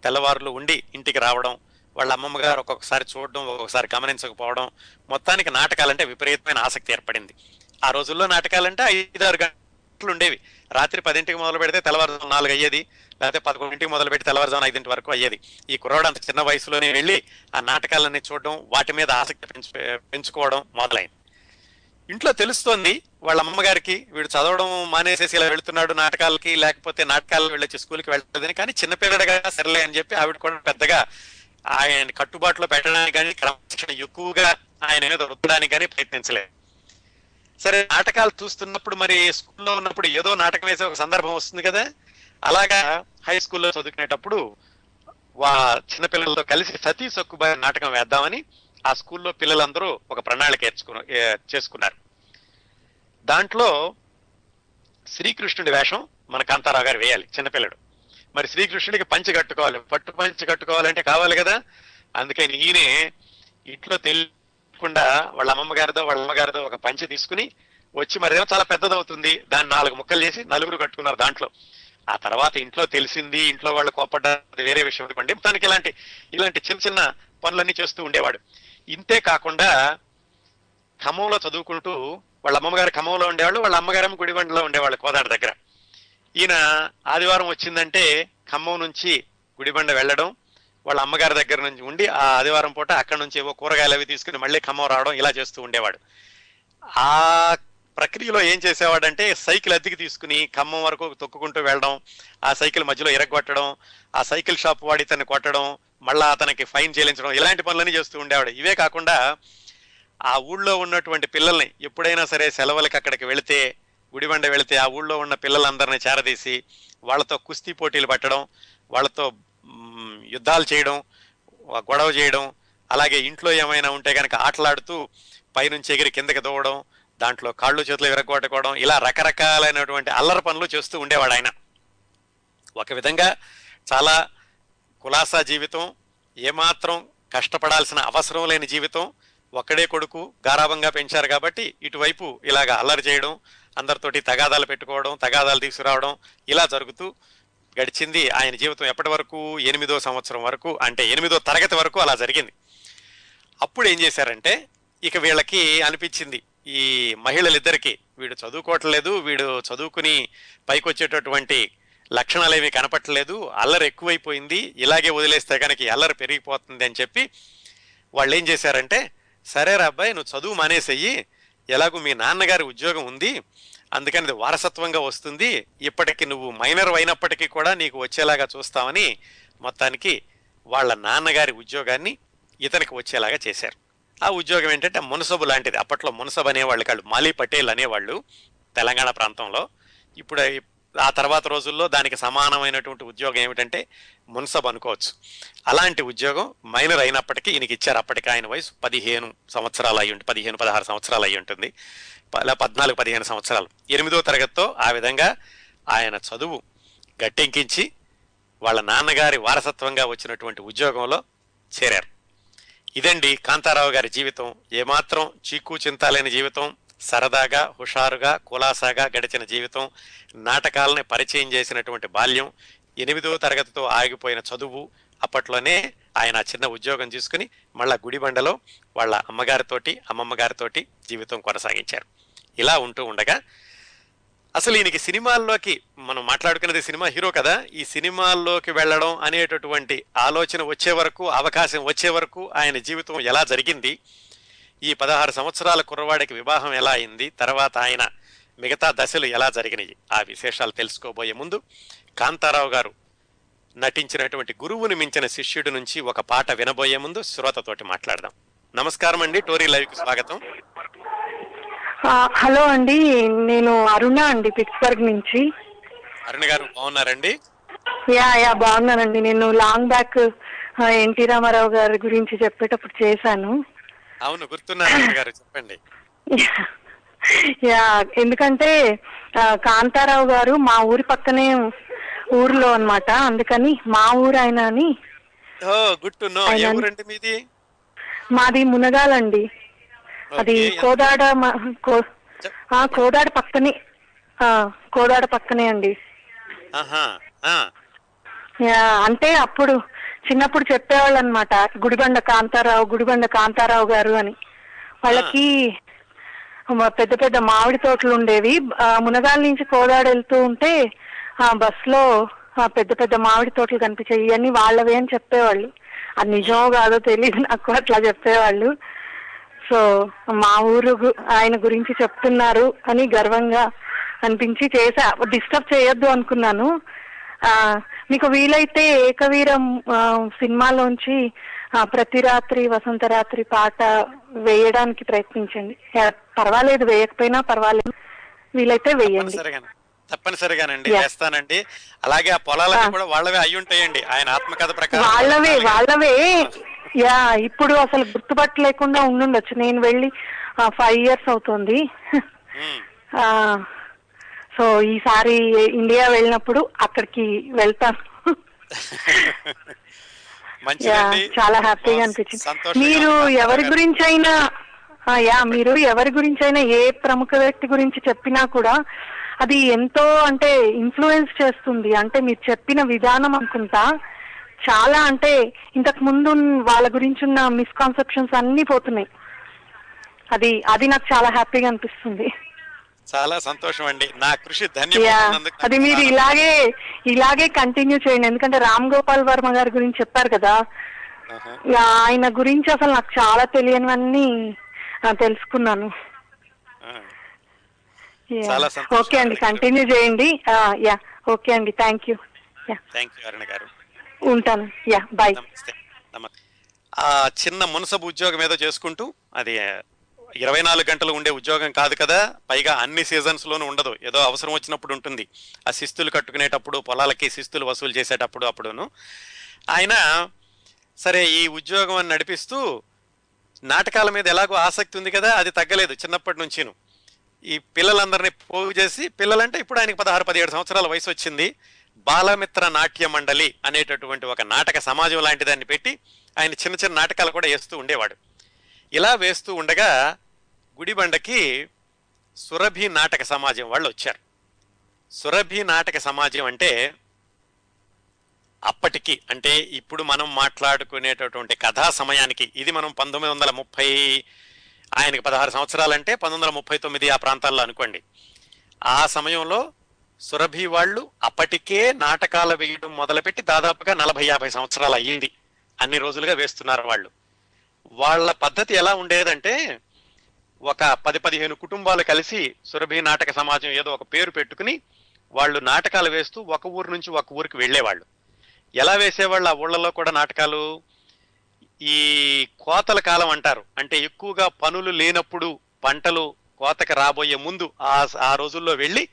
తెల్లవారులు ఉండి ఇంటికి రావడం, వాళ్ళ అమ్మమ్మ గారు ఒక్కొక్కసారి చూడడం, ఒక్కొక్కసారి గమనించకపోవడం. మొత్తానికి నాటకాలంటే విపరీతమైన ఆసక్తి ఏర్పడింది. ఆ రోజుల్లో నాటకాలంటే 5-6 గంటలు ఉండేవి. రాత్రి 10ంటికి మొదలు పెడితే తెల్లవారుజాము 4 అయ్యేది, లేకపోతే 11ంటికి మొదలు పెట్టి తెల్లవారుజాము 5 వరకు అయ్యేది. ఈ కుర్రాడు అంత చిన్న వయసులోనే వెళ్ళి ఆ నాటకాలన్నీ చూడడం, వాటి మీద ఆసక్తి పెంచుకోవడం మొదలైంది. ఇంట్లో తెలుస్తోంది వాళ్ళ అమ్మగారికి వీడు చదవడం మానేసేసి ఇలా వెళుతున్నాడు నాటకాలకి, లేకపోతే నాటకాలు వెళ్ళొచ్చి స్కూల్కి వెళ్ళలేదని. కానీ చిన్నపిల్లడుగా సరేలే అని చెప్పి ఆవిడ కూడా పెద్దగా ఆయన కట్టుబాటులో పెట్టడానికి కానీ క్రమశిక్షణ ఎక్కువగా ఆయన మీద రుద్దడానికి కానీ ప్రయత్నించలేదు. సరే, నాటకాలు చూస్తున్నప్పుడు మరి స్కూల్లో ఉన్నప్పుడు ఏదో నాటకం వేసే ఒక సందర్భం వస్తుంది కదా. అలాగా హై స్కూల్లో చదువుకునేటప్పుడు చిన్నపిల్లలతో కలిసి సతీ సక్కుబాయి నాటకం వేద్దామని ఆ స్కూల్లో పిల్లలందరూ ఒక ప్రణాళిక చేసుకున్నారు. దాంట్లో శ్రీకృష్ణుడి వేషం మన కాంతారావు గారు వేయాలి. చిన్నపిల్లడు మరి శ్రీకృష్ణుడికి పంచి కట్టుకోవాలి, పట్టు పంచి కట్టుకోవాలంటే కావాలి కదా. అందుకని ఈయనే ఇంట్లో తెలియకుండా వాళ్ళ అమ్మగారితో ఒక పంచి తీసుకుని వచ్చి, మరేమో చాలా పెద్దదవుతుంది, దాన్ని 4 ముక్కలు చేసి 4 కట్టుకున్నారు దాంట్లో. ఆ తర్వాత ఇంట్లో తెలిసింది, ఇంట్లో వాళ్ళు కోపడ్డారు, వేరే విషయం అనుకోండి. తనకి ఇలాంటి చిన్న చిన్న పనులన్నీ చేస్తూ ఉండేవాడు. ఇంతే కాకుండా ఖమ్మంలో చదువుకుంటూ వాళ్ళ అమ్మగారు ఖమ్మంలో ఉండేవాళ్ళు, వాళ్ళ అమ్మగారేమో గుడిబండలో ఉండేవాళ్ళు కోదాడ దగ్గర. ఈయన ఆదివారం వచ్చిందంటే ఖమ్మం నుంచి గుడిబండ వెళ్ళడం, వాళ్ళ అమ్మగారి దగ్గర నుంచి ఉండి ఆ ఆదివారం పూట అక్కడి నుంచి ఏవో కూరగాయలు అవి తీసుకుని మళ్ళీ ఖమ్మం రావడం, ఇలా చేస్తూ ఉండేవాడు. ఆ ప్రక్రియలో ఏం చేసేవాడంటే సైకిల్ అద్దెకి తీసుకుని ఖమ్మం వరకు తొక్కుకుంటూ వెళ్ళడం, ఆ సైకిల్ మధ్యలో ఇరగొట్టడం, ఆ సైకిల్ షాప్ వాడి తను కొట్టడం, మళ్ళా అతనికి ఫైన్ చెల్లించడం, ఇలాంటి పనులన్నీ చేస్తూ ఉండేవాడు. ఇవే కాకుండా ఆ ఊళ్ళో ఉన్నటువంటి పిల్లల్ని ఎప్పుడైనా సరే సెలవులకి అక్కడికి వెళితే, గుడిబండ వెళితే ఆ ఊళ్ళో ఉన్న పిల్లలందరినీ చేరదీసి వాళ్ళతో కుస్తీ పోటీలు పెట్టడం, వాళ్ళతో యుద్ధాలు చేయడం, గొడవ చేయడం, అలాగే ఇంట్లో ఏమైనా ఉంటే కనుక ఆటలాడుతూ పైనుంచి ఎగిరి కిందకి దూవడం, దాంట్లో కాళ్ళు చేతులు విరగొట్టుకోవడం, ఇలా రకరకాలైనటువంటి అల్లరి పనులు చేస్తూ ఉండేవాడు ఆయన. ఒక విధంగా చాలా కులాసా జీవితం, ఏమాత్రం కష్టపడాల్సిన అవసరం లేని జీవితం. ఒక్కడే కొడుకు, గారాబంగా పెంచారు కాబట్టి ఇటువైపు ఇలాగా అల్లరి చేయడం, అందరితోటి తగాదాలు పెట్టుకోవడం, తగాదాలు తీసుకురావడం, ఇలా జరుగుతూ గడిచింది ఆయన జీవితం. ఎప్పటి వరకు? 8వ సంవత్సరం వరకు, అంటే 8వ తరగతి వరకు అలా జరిగింది. అప్పుడు ఏం చేశారంటే, ఇక వీళ్ళకి అనిపించింది, ఈ మహిళలిద్దరికీ వీడు చదువుకోవట్లేదు, వీడు చదువుకుని పైకి వచ్చేటటువంటి లక్షణాలు ఏమీ కనపట్టలేదు, అల్లరి ఎక్కువైపోయింది, ఇలాగే వదిలేస్తే కనుక అల్లరి పెరిగిపోతుంది అని చెప్పి వాళ్ళు ఏం చేశారంటే, సరేరా అబ్బాయి నువ్వు చదువు మానేసేయి, ఎలాగూ మీ నాన్నగారి ఉద్యోగం ఉంది, అందుకని అది వారసత్వంగా వస్తుంది, ఇప్పటికి నువ్వు మైనర్ అయినప్పటికీ కూడా నీకు వచ్చేలాగా చూస్తామని మొత్తానికి వాళ్ళ నాన్నగారి ఉద్యోగాన్ని ఇతనికి వచ్చేలాగా చేశారు. ఆ ఉద్యోగం ఏంటంటే మునసబు లాంటిది. అప్పట్లో మునసబు అనేవాళ్ళు కాదు, మాలీ పటేల్ అనేవాళ్ళు తెలంగాణ ప్రాంతంలో. ఇప్పుడు ఆ తర్వాత రోజుల్లో దానికి సమానమైనటువంటి ఉద్యోగం ఏమిటంటే మున్సబ్ అనుకోవచ్చు. అలాంటి ఉద్యోగం మైనర్ అయినప్పటికీ ఈయనకి ఇచ్చారు. అప్పటికి ఆయన వయసు 15 సంవత్సరాలు అయ్యి 15-16 సంవత్సరాలు అయ్యి ఉంటుంది, 14-15 సంవత్సరాలు. 8వ తరగతితో ఆ విధంగా ఆయన చదువు గట్టెంకించి వాళ్ళ నాన్నగారి వారసత్వంగా వచ్చినటువంటి ఉద్యోగంలో చేరారు. ఇదండి కాంతారావు గారి జీవితం. ఏమాత్రం చీకు చింతాలేని జీవితం, సరదాగా, హుషారుగా, కులాసాగా గడిచిన జీవితం, నాటకాలని పరిచయం చేసినటువంటి బాల్యం, 8వ తరగతితో ఆగిపోయిన చదువు, అప్పట్లోనే ఆయన చిన్న ఉద్యోగం తీసుకుని మళ్ళా గుడిబండలో వాళ్ళ అమ్మగారితోటి, అమ్మమ్మ గారితోటి జీవితం కొనసాగించారు. ఇలా ఉంటూ ఉండగా అసలు ఈయనకి సినిమాల్లోకి, మనం మాట్లాడుకున్నది సినిమా హీరో కదా, ఈ సినిమాల్లోకి వెళ్ళడం అనేటటువంటి ఆలోచన వచ్చే వరకు, అవకాశం వచ్చే వరకు ఆయన జీవితం ఎలా జరిగింది, ఈ 16 సంవత్సరాల కుర్రవాడికి వివాహం ఎలా అయింది, తర్వాత ఆయన మిగతా దశలు ఎలా జరిగినాయి, ఆ విశేషాలు తెలుసుకోబోయే ముందు కాంతారావు గారు నటించినటువంటి గురువుని మించిన శిష్యుడి నుంచి ఒక పాట వినబోయే ముందు శ్రోతతోటి మాట్లాడదాం. నమస్కారం అండి, టోరీ లైవ్కి స్వాగతం. హలో అండి, నేను అరుణ అండి, పిట్స్బర్గ్ నుంచి. అరుణ గారు బాగున్నారండి? యా బాగున్నానండి. నేను లాంగ్ బ్యాక్ ఎన్టీ రామారావు గారి గురించి చెప్పేటప్పుడు చేశాను. అవును, గుర్తున్నారు అరుణ గారు, చెప్పండి. యా, ఎందుకంటే కాంతారావు గారు మా ఊరి పక్కనే ఊర్లో అన్నమాట, అందుకని మా ఊరు ఆయన అని. గుర్తున్నో. ఎవరండి మీది? మాది మునగాలండి. అది కోదాడ కోదాడ పక్కనే, కోదాడ పక్కనే అండి. అంటే అప్పుడు చిన్నప్పుడు చెప్పేవాళ్ళు అనమాట, గుడిబండ కాంతారావు గారు అని. వాళ్ళకి పెద్ద పెద్ద మామిడి తోటలు ఉండేవి. మునగాల నుంచి కోదాడ వెళ్తూ ఉంటే బస్ లో పెద్ద పెద్ద మామిడి తోటలు కనిపించాయి, ఇవన్నీ వాళ్ళవే అని చెప్పేవాళ్ళు. అది నిజమో కాదో తెలియదు నాకు, అట్లా చెప్పేవాళ్ళు. సో మా ఊరు ఆయన గురించి చెప్తున్నారు అని గర్వంగా అనిపించి చేసా. డిస్టర్బ్ చేయొద్దు అనుకున్నాను. మీకు వీలైతే ఏకవీరం సినిమాలోంచి ప్రతి రాత్రి వసంత రాత్రి పాట వేయడానికి ప్రయత్నించండి. పర్వాలేదు, వేయకపోయినా పర్వాలేదు, వీలైతే వేయండి. తప్పనిసరిగానండి, వేస్తానండి. అలాగే ఆ పొలాలకి కూడా వాళ్ళవే అయి ఉంటాయండి, ఆయన ఆత్మకథ ప్రకారం వాళ్ళవే. యా, ఇప్పుడు అసలు గుర్తుపట్టలేకుండా ఉండుండొచ్చు. నేను వెళ్ళి 5 years అవుతుంది. సో ఈసారి ఇండియా వెళ్ళినప్పుడు అక్కడికి వెళ్తాను. చాలా హ్యాపీగా అనిపించింది. మీరు ఎవరి గురించి అయినా ఏ ప్రముఖ వ్యక్తి గురించి చెప్పినా కూడా అది ఎంతో అంటే ఇన్ఫ్లుయెన్స్ చేస్తుంది. అంటే మీరు చెప్పిన విధానం అనుకుంటా చాలా, అంటే ఇంతకు ముందు వాళ్ళ గురించి ఉన్న మిస్కాన్సెప్షన్స్ అన్ని పోతున్నాయి. అది నాకు చాలా హ్యాపీగా అనిపిస్తుంది. చాలా సంతోషం అండి, నా కృషి అది మీరు ఇలాగే కంటిన్యూ చేయండి. ఎందుకంటే రామ్ గోపాల్ వర్మ గారి గురించి చెప్పారు కదా, ఆయన గురించి అసలు నాకు చాలా తెలియనివన్నీ తెలుసుకున్నాను. ఓకే అండి, కంటిన్యూ చేయండి. ఓకే అండి, థ్యాంక్ యూ అరుణ గారు. ఉంటాను. బాయ్. ఆ చిన్న మున్సబు ఉద్యోగం ఏదో చేసుకుంటూ, అది 24 గంటలు ఉండే ఉద్యోగం కాదు కదా, పైగా అన్ని సీజన్స్ లోనూ ఉండదు, ఏదో అవసరం వచ్చినప్పుడు ఉంటుంది. ఆ శిస్తులు కట్టుకునేటప్పుడు, పొలాలకి శిస్తులు వసూలు చేసేటప్పుడు అప్పుడును ఆయన సరే ఈ ఉద్యోగం అని నడిపిస్తూ నాటకాల మీద ఎలాగో ఆసక్తి ఉంది కదా, అది తగ్గలేదు చిన్నప్పటి నుంచిను. ఈ పిల్లలందరినీ పోగు చేసి, పిల్లలంటే ఇప్పుడు ఆయనకి 16-17 సంవత్సరాల వయసు వచ్చింది, బాలమిత్ర నాట్య మండలి అనేటటువంటి ఒక నాటక సమాజం లాంటి దాన్ని పెట్టి ఆయన చిన్న చిన్న నాటకాలు కూడా వేస్తూ ఉండేవాడు. ఇలా వేస్తూ ఉండగా గుడిబండకి సురభి నాటక సమాజం వాళ్ళు వచ్చారు. సురభి నాటక సమాజం అంటే అప్పటికి, అంటే ఇప్పుడు మనం మాట్లాడుకునేటటువంటి కథా సమయానికి, ఇది మనం 1930, ఆయనకి 16 సంవత్సరాలంటే 1939 ఆ ప్రాంతాల్లో అనుకోండి. ఆ సమయంలో సురభి వాళ్ళు అప్పటికే నాటకాలు వేయడం మొదలుపెట్టి దాదాపుగా 40-50 సంవత్సరాలు అయ్యింది. అన్ని రోజులుగా వేస్తున్నారు వాళ్ళు. వాళ్ళ పద్ధతి ఎలా ఉండేదంటే, ఒక 10-15 కుటుంబాలు కలిసి సురభి నాటక సమాజం ఏదో ఒక పేరు పెట్టుకుని వాళ్ళు నాటకాలు వేస్తూ ఒక ఊరు నుంచి ఒక ఊరికి వెళ్ళేవాళ్ళు. ఎలా వేసేవాళ్ళు ఆ ఊళ్ళలో కూడా నాటకాలు? ఈ కోతల కాలం అంటారు, అంటే ఎక్కువగా పనులు లేనప్పుడు, పంటలు కోతకి రాబోయే ముందు ఆ రోజుల్లో వెళ్ళి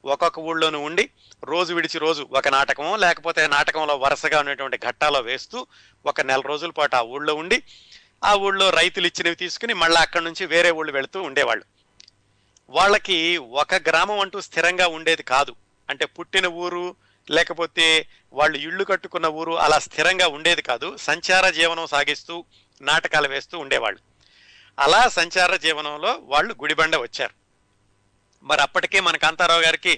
ఒక్కొక్క ఊళ్ళోనూ ఉండి రోజు విడిచి రోజు ఒక నాటకమో, లేకపోతే నాటకంలో వరుసగా ఉన్నటువంటి ఘట్టాలో వేస్తూ ఒక నెల రోజుల పాటు ఆ ఊళ్ళో ఉండి, ఆ ఊళ్ళో రైతులు ఇచ్చినవి తీసుకుని మళ్ళీ అక్కడి నుంచి వేరే ఊళ్ళు వెళుతూ ఉండేవాళ్ళు. వాళ్ళకి ఒక గ్రామం అంటూ స్థిరంగా ఉండేది కాదు. అంటే పుట్టిన ఊరు, లేకపోతే వాళ్ళు ఇళ్ళు కట్టుకున్న ఊరు అలా స్థిరంగా ఉండేది కాదు. సంచార జీవనం సాగిస్తూ నాటకాలు వేస్తూ ఉండేవాళ్ళు. అలా సంచార జీవనంలో వాళ్ళు గుడిబండ వచ్చారు. మరి అప్పటికే మన కాంతారావు గారికి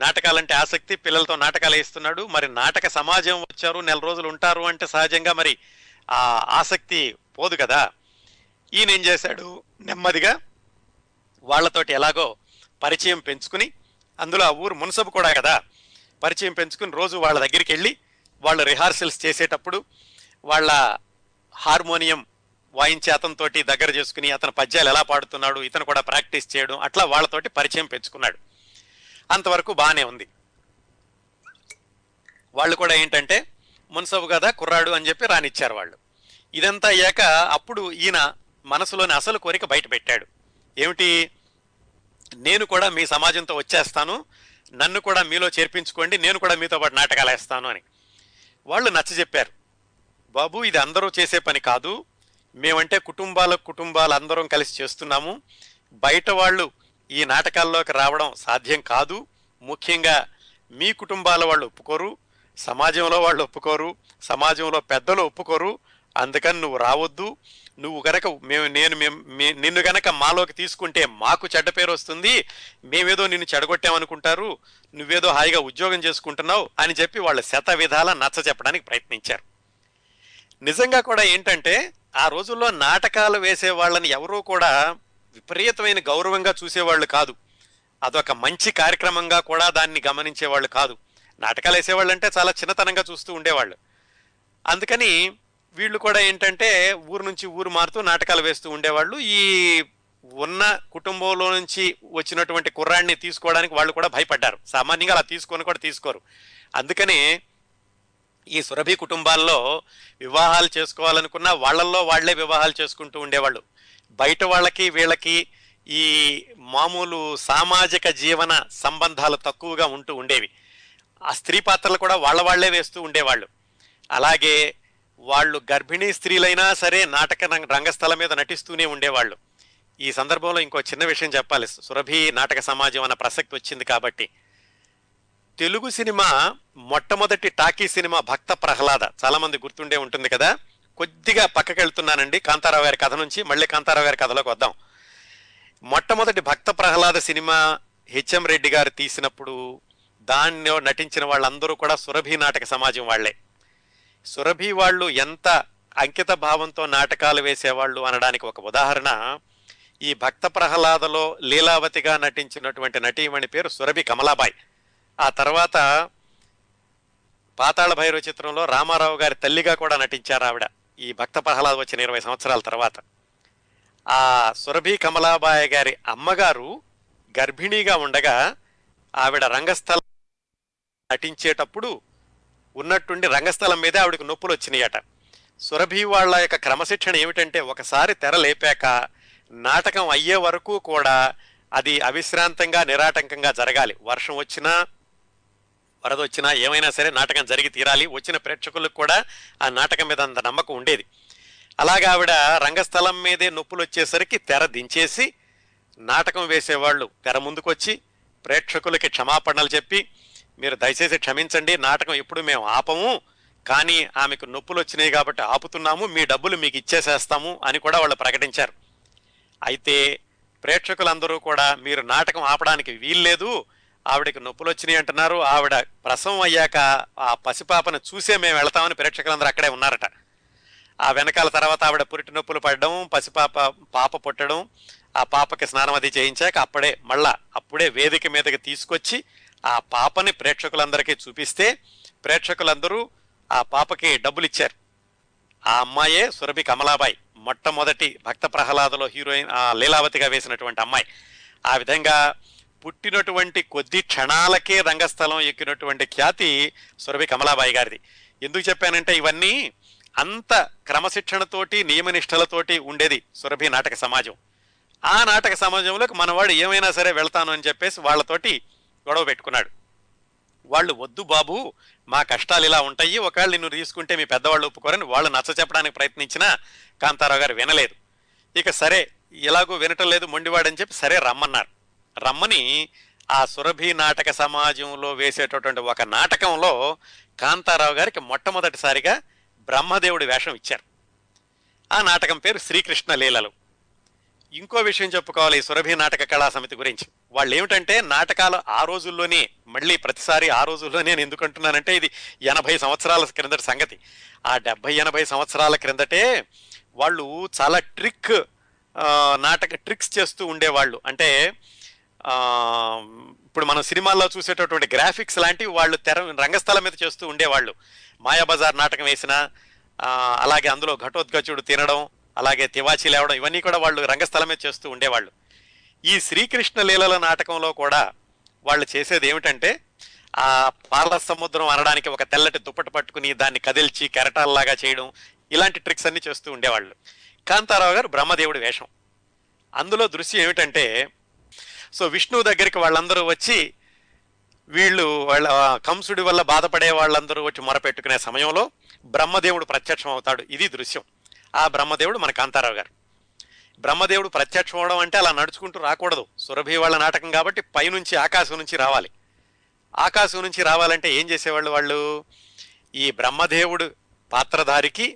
నాటకాలంటే ఆసక్తి, పిల్లలతో నాటకాలు వేస్తున్నాడు. మరి నాటక సమాజం వచ్చారు, నెల రోజులు ఉంటారు అంటే సహజంగా మరి ఆ ఆసక్తి పోదు కదా. ఈయన ఏం చేశాడు, నెమ్మదిగా వాళ్లతోటి ఎలాగో పరిచయం పెంచుకుని, అందులో ఆ ఊరు మున్సబు కూడా కదా, పరిచయం పెంచుకుని రోజు వాళ్ళ దగ్గరికి వెళ్ళి వాళ్ళు రిహార్సల్స్ చేసేటప్పుడు వాళ్ళ హార్మోనియం వాయించే అతనితోటి దగ్గర చేసుకుని అతను పద్యాలు ఎలా పాడుతున్నాడు ఇతను కూడా ప్రాక్టీస్ చేయడం, అట్లా వాళ్ళతోటి పరిచయం పెంచుకున్నాడు. అంతవరకు బాగానే ఉంది. వాళ్ళు కూడా ఏంటంటే మున్సబు కదా కుర్రాడు అని చెప్పి రానిచ్చారు వాళ్ళు. ఇదంతా అయ్యాక అప్పుడు ఈయన మనసులోని అసలు కోరిక బయట పెట్టాడు. ఏమిటి, నేను కూడా మీ సమాజంతో వచ్చేస్తాను, నన్ను కూడా మీలో చేర్పించుకోండి, నేను కూడా మీతో పాటు నాటకాలు వేస్తాను అని. వాళ్ళు నచ్చజెప్పారు. బాబు, ఇది అందరూ చేసే పని కాదు, మేమంటే కుటుంబాలు అందరం కలిసి చేస్తున్నాము, బయట వాళ్ళు ఈ నాటకాల్లోకి రావడం సాధ్యం కాదు, ముఖ్యంగా మీ కుటుంబాల వాళ్ళు ఒప్పుకోరు, సమాజంలో వాళ్ళు ఒప్పుకోరు, సమాజంలో పెద్దలు ఒప్పుకోరు, అందుకని నువ్వు రావద్దు, నువ్వు గనక నిన్ను గనక మాలోకి తీసుకుంటే మాకు చెడ్డ పేరు వస్తుంది, మేమేదో నిన్ను చెడగొట్టామనుకుంటారు, నువ్వేదో హాయిగా ఉద్యోగం చేసుకుంటున్నావు అని చెప్పి వాళ్ళ శత విధాల నచ్చ చెప్పడానికి ప్రయత్నించారు. నిజంగా కూడా ఏంటంటే ఆ రోజుల్లో నాటకాలు వేసే వాళ్ళని ఎవరూ కూడా విపరీతమైన గౌరవంగా చూసేవాళ్ళు కాదు, అదొక మంచి కార్యక్రమంగా కూడా దాన్ని గమనించేవాళ్ళు కాదు. నాటకాలు వేసేవాళ్ళు అంటే చాలా చిన్నతనంగా చూస్తూ ఉండేవాళ్ళు. అందుకని వీళ్ళు కూడా ఏంటంటే ఊరు నుంచి ఊరు మారుతూ నాటకాలు వేస్తూ ఉండేవాళ్ళు. ఈ ఉన్న కుటుంబంలో నుంచి వచ్చినటువంటి కుర్రాడిని తీసుకోవడానికి వాళ్ళు కూడా భయపడ్డారు. సామాన్యంగా అలా తీసుకొని కూడా తీసుకోరు. అందుకనే ఈ సురభి కుటుంబాల్లో వివాహాలు చేసుకోవాలనుకున్నా వాళ్ళల్లో వాళ్లే వివాహాలు చేసుకుంటూ ఉండేవాళ్ళు. బయట వాళ్ళకి వీళ్ళకి ఈ మామూలు సామాజిక జీవన సంబంధాలు తక్కువగా ఉంటూ ఉండేవి. ఆ స్త్రీ పాత్రలు కూడా వాళ్లే వేస్తూ ఉండేవాళ్ళు. అలాగే వాళ్ళు గర్భిణీ స్త్రీలైనా సరే నాటక రంగస్థలం మీద నటిస్తూనే ఉండేవాళ్ళు. ఈ సందర్భంలో ఇంకో చిన్న విషయం చెప్పాలి. సురభి నాటక సమాజం అన్న ప్రసక్తి వచ్చింది కాబట్టి, తెలుగు సినిమా మొట్టమొదటి టాకీ సినిమా భక్త ప్రహ్లాద, చాలా మంది గుర్తుండే ఉంటుంది కదా. కొద్దిగా పక్కకి వెళ్తున్నానండి కాంతారావు గారి కథ నుంచి, మళ్ళీ కాంతారావు గారి కథలోకి వద్దాం. మొట్టమొదటి భక్త ప్రహ్లాద సినిమా హెచ్ఎం రెడ్డి గారు తీసినప్పుడు దానిలో నటించిన వాళ్ళందరూ కూడా సురభి నాటక సమాజం వాళ్లే. సురభి వాళ్ళు ఎంత అంకిత భావంతో నాటకాలు వేసేవాళ్ళు అనడానికి ఒక ఉదాహరణ, ఈ భక్త ప్రహ్లాదలో లీలావతిగా నటించినటువంటి నటీమణి పేరు సురభి కమలాబాయ్. ఆ తర్వాత పాతాళ భైరవ చిత్రంలో రామారావు గారి తల్లిగా కూడా నటించారు ఆవిడ, ఈ భక్త ప్రహ్లాద వచ్చిన 20 సంవత్సరాల తర్వాత. ఆ సురభి కమలాబాయ్ గారి అమ్మగారు గర్భిణీగా ఉండగా ఆవిడ రంగస్థలం నటించేటప్పుడు ఉన్నట్టుండి రంగస్థలం మీదే ఆవిడకు నొప్పులు వచ్చినాయట. సురభి వాళ్ళ యొక్క క్రమశిక్షణ ఏమిటంటే ఒకసారి తెర లేపాక నాటకం అయ్యే వరకు కూడా అది అవిశ్రాంతంగా నిరాటంకంగా జరగాలి. వర్షం వచ్చినా వరద వచ్చినా ఏమైనా సరే నాటకం జరిగి తీరాలి. వచ్చిన ప్రేక్షకులకు కూడా ఆ నాటకం మీద అంత నమ్మకం ఉండేది. అలాగా ఆవిడ రంగస్థలం మీదే నొప్పులు వచ్చేసరికి తెర దించేసి నాటకం వేసేవాళ్ళు తెర ముందుకొచ్చి ప్రేక్షకులకి క్షమాపణలు చెప్పి, మీరు దయచేసి క్షమించండి, నాటకం ఎప్పుడు మేము ఆపము, కానీ ఆమెకు నొప్పులు వచ్చినాయి కాబట్టి ఆపుతున్నాము, మీ డబ్బులు మీకు ఇచ్చేసేస్తాము అని కూడా వాళ్ళు ప్రకటించారు. అయితే ప్రేక్షకులందరూ కూడా మీరు నాటకం ఆపడానికి వీల్లేదు, ఆవిడకి నొప్పులు వచ్చినాయి అంటున్నారు, ఆవిడ ప్రసవం అయ్యాక ఆ పసిపాపను చూసే మేము వెళతామని ప్రేక్షకులందరూ అక్కడే ఉన్నారట. ఆ వెనకాల తర్వాత ఆవిడ పురిటి నొప్పులు పడడం, పాప పుట్టడం, ఆ పాపకి స్నానం అది చేయించాక అప్పుడే వేదిక మీదకి తీసుకొచ్చి ఆ పాపని ప్రేక్షకులందరికీ చూపిస్తే ప్రేక్షకులందరూ ఆ పాపకి డబ్బులు ఇచ్చారు. ఆ అమ్మాయే సురభి కమలాబాయ్, మొట్టమొదటి భక్త ప్రహ్లాదలో హీరోయిన్ లీలావతిగా వేసినటువంటి అమ్మాయి. ఆ విధంగా పుట్టినటువంటి కొద్ది క్షణాలకే రంగస్థలం ఎక్కినటువంటి ఖ్యాతి సురభి కమలాబాయి గారిది. ఎందుకు చెప్పానంటే ఇవన్నీ అంత క్రమశిక్షణతోటి నియమనిష్టలతోటి ఉండేది సురభి నాటక సమాజం. ఆ నాటక సమాజంలోకి మనవాడు ఏమైనా సరే వెళ్తాను అని చెప్పేసి వాళ్ళతోటి గొడవ పెట్టుకున్నాడు. వాళ్ళు వద్దు బాబు, మా కష్టాలు ఇలా ఉంటాయి, ఒకవేళ నిన్ను తీసుకుంటే మీ పెద్దవాళ్ళు ఒప్పుకోరని వాళ్ళు నచ్చ చెప్పడానికి ప్రయత్నించినా కాంతారావు గారు వినలేదు. ఇక సరే ఎలాగూ వినటం లేదు మొండివాడని చెప్పి సరే రమ్మన్నారు. రమ్మని ఆ సురభి నాటక సమాజంలో వేసేటటువంటి ఒక నాటకంలో కాంతారావు గారికి మొట్టమొదటిసారిగా బ్రహ్మదేవుడి వేషం ఇచ్చారు. ఆ నాటకం పేరు శ్రీకృష్ణ లీలలు. ఇంకో విషయం చెప్పుకోవాలి ఈ సురభి నాటక కళా సమితి గురించి. వాళ్ళు ఏమిటంటే నాటకాలు ఆ రోజుల్లోనే, మళ్ళీ ప్రతిసారి ఆ రోజుల్లోనే నేను ఎందుకంటున్నానంటే ఇది 80 సంవత్సరాల క్రిందటి సంగతి. ఆ 70-80 సంవత్సరాల క్రిందటే వాళ్ళు చాలా ట్రిక్స్ చేస్తూ ఉండేవాళ్ళు. అంటే ఇప్పుడు మనం సినిమాల్లో చూసేటటువంటి గ్రాఫిక్స్ లాంటివి వాళ్ళు రంగస్థలం మీద చేస్తూ ఉండేవాళ్ళు. మాయాబజార్ నాటకం వేసినా, అలాగే అందులో ఘటోత్కచుడు తినడం, అలాగే తివాచి లేవడం, ఇవన్నీ కూడా వాళ్ళు రంగస్థలం మీద చేస్తూ ఉండేవాళ్ళు. ఈ శ్రీకృష్ణ లీలల నాటకంలో కూడా వాళ్ళు చేసేది ఏమిటంటే ఆ పాల సముద్రం అనడానికి ఒక తెల్లటి దుప్పటి పట్టుకుని దాన్ని కదిల్చి కెరటాల్లాగా చేయడం, ఇలాంటి ట్రిక్స్ అన్ని చేస్తూ ఉండేవాళ్ళు. కాంతారావు గారు బ్రహ్మదేవుడి వేషం. అందులో దృశ్యం ఏమిటంటే, సో విష్ణువు దగ్గరికి వాళ్ళందరూ వచ్చి, వాళ్ళ కంసుడి వల్ల బాధపడే వాళ్ళందరూ వచ్చి మొరపెట్టుకునే సమయంలో బ్రహ్మదేవుడు ప్రత్యక్షం అవుతాడు. ఇది దృశ్యం. ఆ బ్రహ్మదేవుడు మన కాంతారావు గారు. బ్రహ్మదేవుడు ప్రత్యక్షం అవడం అంటే అలా నడుచుకుంటూ రాకూడదు. సురభి వాళ్ళ నాటకం కాబట్టి పైనుంచి ఆకాశం నుంచి రావాలి. ఆకాశం నుంచి రావాలంటే ఏం చేసేవాళ్ళు వాళ్ళు, ఈ బ్రహ్మదేవుడు పాత్రధారికి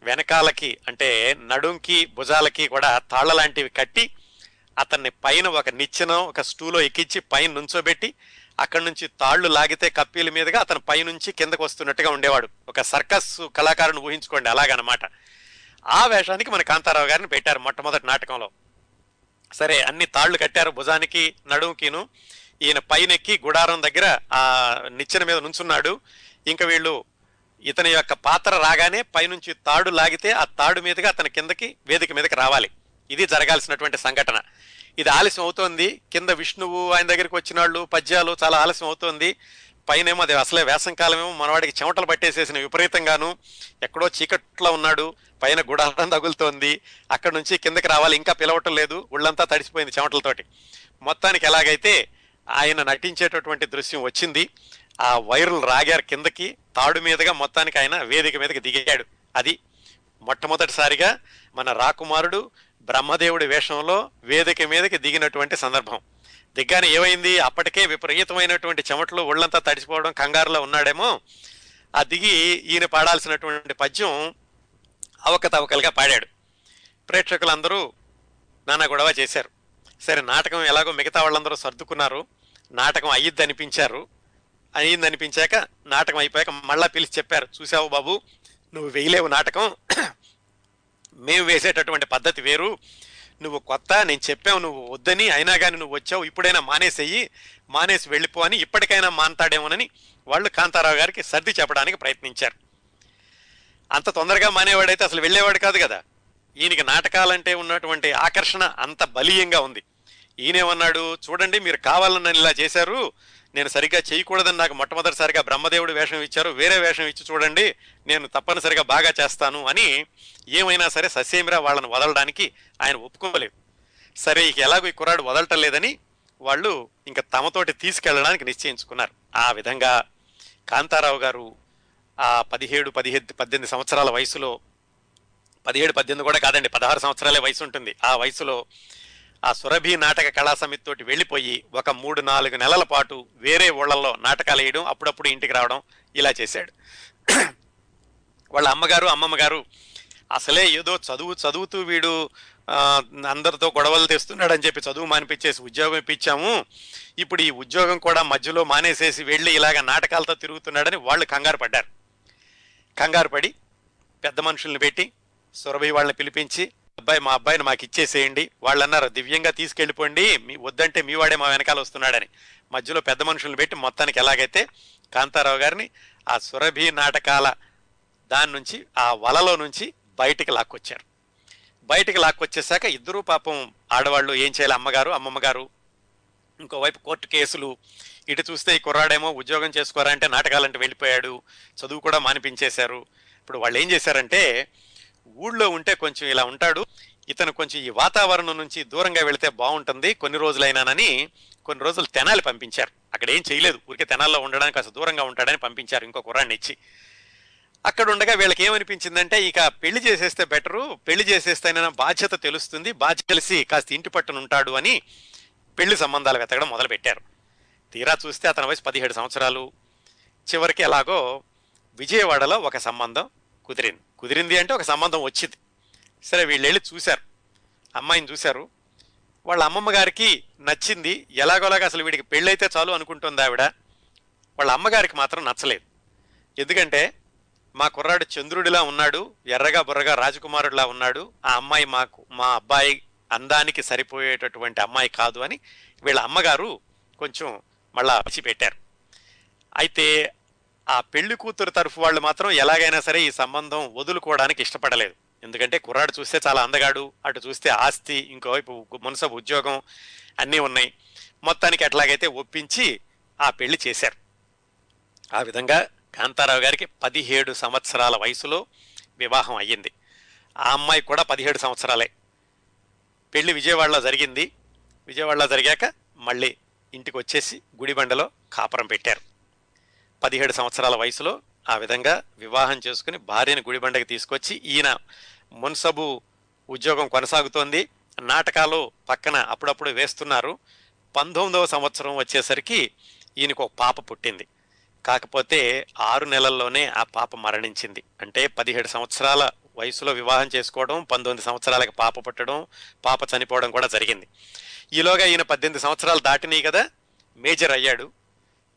వెనకాలకి అంటే నడుంకి భుజాలకి కూడా తాళ్ళ లాంటివి కట్టి అతన్ని పైన ఒక నిచ్చెన ఒక స్టూలో ఎక్కించి పైన నుంచోబెట్టి అక్కడి నుంచి తాళ్లు లాగితే కప్పీల మీదుగా అతను పైనుంచి కిందకు వస్తున్నట్టుగా ఉండేవాడు. ఒక సర్కస్ కళాకారుని ఊహించుకోండి, అలాగనమాట. ఆ వేషానికి మన కాంతారావు గారిని పెట్టారు మొట్టమొదటి నాటకంలో. సరే, అన్ని తాళ్లు కట్టారు భుజానికి నడుముకిను. ఈయన పైనెక్కి గుడారం దగ్గర ఆ నిచ్చెన మీద నుంచున్నాడు. ఇంకా వీళ్ళు ఇతని యొక్క పాత్ర రాగానే పైనుంచి తాడు లాగితే ఆ తాడు మీదుగా అతని కిందకి వేదిక మీదకి రావాలి. ఇది జరగాల్సినటువంటి సంఘటన. ఇది ఆలస్యం అవుతోంది. కింద విష్ణువు ఆయన దగ్గరికి వచ్చిన వాళ్ళు పద్యాలు చాలా ఆలస్యం అవుతోంది. పైనేమో అది అసలే వేసంకాలమేమో మనవాడికి చెమటలు పట్టేసేసిన విపరీతంగాను, ఎక్కడో చీకట్లో ఉన్నాడు, పైన గుడారం తగులుతోంది, అక్కడ నుంచి కిందకి రావాలి, ఇంకా పిలవటం లేదు, ఒళ్ళంతా తడిసిపోయింది చెమటలతోటి. మొత్తానికి ఎలాగైతే ఆయన నటించేటటువంటి దృశ్యం వచ్చింది. ఆ వైర్లు రాగారు కిందకి, తాడు మీదుగా మొత్తానికి ఆయన వేదిక మీదకి దిగాడు. అది మొట్టమొదటిసారిగా మన రాకుమారుడు బ్రహ్మదేవుడి వేషంలో వేదిక మీదకి దిగినటువంటి సందర్భం. దిగ్గానే ఏమైంది, అప్పటికే విపరీతమైనటువంటి చెమటలు ఒళ్ళంతా తడిసిపోవడం, కంగారులో ఉన్నాడేమో. ఆ దిగి ఈయన పాడాల్సినటువంటి పద్యం అవకతవకలుగా పాడాడు. ప్రేక్షకులందరూ నానా గొడవ చేశారు. సరే, నాటకం ఎలాగో మిగతా వాళ్ళందరూ సర్దుకున్నారు. నాటకం అయ్యిందనిపించాక నాటకం అయిపోయాక మళ్ళా పిలిచి చెప్పారు, చూసావు బాబు, నువ్వు వేయలేవు నాటకం, మేము వేసేటటువంటి పద్ధతి వేరు, నువ్వు కొత్త, నేను చెప్పావు నువ్వు వద్దని, అయినా కానీ నువ్వు వచ్చావు, ఇప్పుడైనా మానేసి వెళ్ళిపో అని ఇప్పటికైనా మానతాడేమోనని వాళ్ళు కాంతారావు గారికి సర్ది చెప్పడానికి ప్రయత్నించారు. అంత తొందరగా మానేవాడైతే అసలు వెళ్ళేవాడు కాదు కదా. ఈయనకి నాటకాలంటే ఉన్నటువంటి ఆకర్షణ అంత బలీయంగా ఉంది. ఈయనేమన్నాడు, చూడండి మీరు కావాలని ఇలా చేశారు, నేను సరిగ్గా చేయకూడదని నాకు మొట్టమొదటిసారిగా బ్రహ్మదేవుడు వేషం ఇచ్చారు, వేరే వేషం ఇచ్చి చూడండి, నేను తప్పనిసరిగా బాగా చేస్తాను అని ఏమైనా సరే ససేమిరా వాళ్ళని వదలడానికి ఆయన ఒప్పుకోలేదు. సరే, ఇక ఎలాగో ఈ కుర్రాడు వదలటం లేదని వాళ్ళు ఇంకా తమతోటి తీసుకెళ్ళడానికి నిశ్చయించుకున్నారు. ఆ విధంగా కాంతారావు గారు ఆ 17-18 సంవత్సరాల వయసులో, 17-18 కూడా కాదండి, 16 సంవత్సరాలే వయసు ఉంటుంది, ఆ వయసులో ఆ సురభి నాటక కళా సమితి తోటి వెళ్ళిపోయి ఒక 3-4 నెలల పాటు వేరే ఊళ్ళల్లో నాటకాలు వేయడం, అప్పుడప్పుడు ఇంటికి రావడం, ఇలా చేశాడు. వాళ్ళ అమ్మమ్మ గారు అసలే ఏదో చదువుతూ వీడు అందరితో గొడవలు తెస్తున్నాడని చెప్పి చదువు మానిపించేసి ఉద్యోగం ఇప్పించాము, ఇప్పుడు ఈ ఉద్యోగం కూడా మధ్యలో మానేసేసి వెళ్ళి ఇలాగ నాటకాలతో తిరుగుతున్నాడని వాళ్ళు కంగారు పడి పెద్ద మనుషుల్ని పెట్టి సురభి వాళ్ళని పిలిపించి, మా అబ్బాయిని మాకు ఇచ్చేసేయండి. వాళ్ళు అన్నారు, దివ్యంగా తీసుకెళ్ళిపోండి, వద్దంటే మీ వాడే మా వెనకాల వస్తున్నాడని. మధ్యలో పెద్ద మనుషుల్ని పెట్టి మొత్తానికి ఎలాగైతే కాంతారావు గారిని ఆ సురభి నాటకాల దాని నుంచి, ఆ వలలో నుంచి బయటికి లాక్కొచ్చారు. బయటికి లాక్కొచ్చేసాక ఇద్దరూ పాపం ఆడవాళ్ళు ఏం చేయాలి, అమ్మమ్మ గారు ఇంకోవైపు కోర్టు కేసులు, ఇటు చూస్తే ఈ కుర్రాడేమో ఉద్యోగం చేసుకోరా అంటే నాటకాలంటే వెళ్ళిపోయాడు, చదువు కూడా మానిపించేశారు. ఇప్పుడు వాళ్ళు ఏం చేశారంటే, ఊళ్ళో ఉంటే కొంచెం ఇలా ఉంటాడు, ఇతను కొంచెం ఈ వాతావరణం నుంచి దూరంగా వెళితే బాగుంటుంది కొన్ని రోజులైనానని కొన్ని రోజులు తెనాలి పంపించారు. అక్కడ ఏం చేయలేదు, ఊరికే తెనాల్లో ఉండడానికి కాస్త దూరంగా ఉంటాడని పంపించారు ఇంకో కుర్రాడిని ఇచ్చి. అక్కడ ఉండగా వీళ్ళకి ఏమనిపించిందంటే, ఇక పెళ్లి చేసేస్తే బెటరు, పెళ్లి చేసేస్తేనైనా బాధ్యత తెలుస్తుంది, బాధ్యత తెలిసి కాస్త ఇంటి పట్టున ఉంటాడు అని పెళ్లి సంబంధాలు వెతకడం మొదలుపెట్టారు. తీరా చూస్తే అతని వయసు 17 సంవత్సరాలు. చివరికి ఎలాగో విజయవాడలో ఒక సంబంధం కుదిరింది అంటే ఒక సంబంధం వచ్చింది. సరే, వీళ్ళు వెళ్ళి చూశారు. అమ్మాయిని చూశారు. వాళ్ళ అమ్మమ్మ గారికి నచ్చింది. ఎలాగోలాగా అసలు వీడికి పెళ్ళైతే చాలు అనుకుంటుంది ఆవిడ. వాళ్ళ అమ్మగారికి మాత్రం నచ్చలేదు. ఎందుకంటే మా కుర్రాడు చంద్రుడిలా ఉన్నాడు, ఎర్రగా బుర్రగా రాజకుమారుడిలా ఉన్నాడు, ఆ అమ్మాయి మా అబ్బాయి అందానికి సరిపోయేటటువంటి అమ్మాయి కాదు అని వీళ్ళ అమ్మగారు కొంచెం మళ్ళా పెట్టారు. అయితే ఆ పెళ్లి కూతురు తరఫు వాళ్ళు మాత్రం ఎలాగైనా సరే ఈ సంబంధం వదులుకోవడానికి ఇష్టపడలేదు. ఎందుకంటే కుర్రాడు చూస్తే చాలా అందగాడు, అటు చూస్తే ఆస్తి, ఇంకోవైపు మున్సబు ఉద్యోగం అన్నీ ఉన్నాయి. మొత్తానికి ఎట్లాగైతే ఒప్పించి ఆ పెళ్లి చేశారు. ఆ విధంగా కాంతారావు గారికి 17 సంవత్సరాల వయసులో వివాహం అయ్యింది. ఆ అమ్మాయి కూడా 17 సంవత్సరాలే. పెళ్లి విజయవాడలో జరిగింది. విజయవాడలో జరిగాక మళ్ళీ ఇంటికి వచ్చేసి గుడిబండలో కాపురం పెట్టారు. 17 సంవత్సరాల వయసులో ఆ విధంగా వివాహం చేసుకుని భార్యని గుడిబండకి తీసుకొచ్చి, ఈయన మున్సబు ఉద్యోగం కొనసాగుతోంది, నాటకాలు పక్కన అప్పుడప్పుడు వేస్తున్నారు. 19వ సంవత్సరం వచ్చేసరికి ఈయనకు ఒక పాప పుట్టింది. కాకపోతే 6 నెలల్లోనే ఆ పాప మరణించింది. అంటే 17 సంవత్సరాల వయసులో వివాహం చేసుకోవడం, 19 సంవత్సరాలకి పాప పుట్టడం, పాప చనిపోవడం కూడా జరిగింది. ఈలోగా ఈయన 18 సంవత్సరాలు దాటినాయి కదా, మేజర్ అయ్యాడు.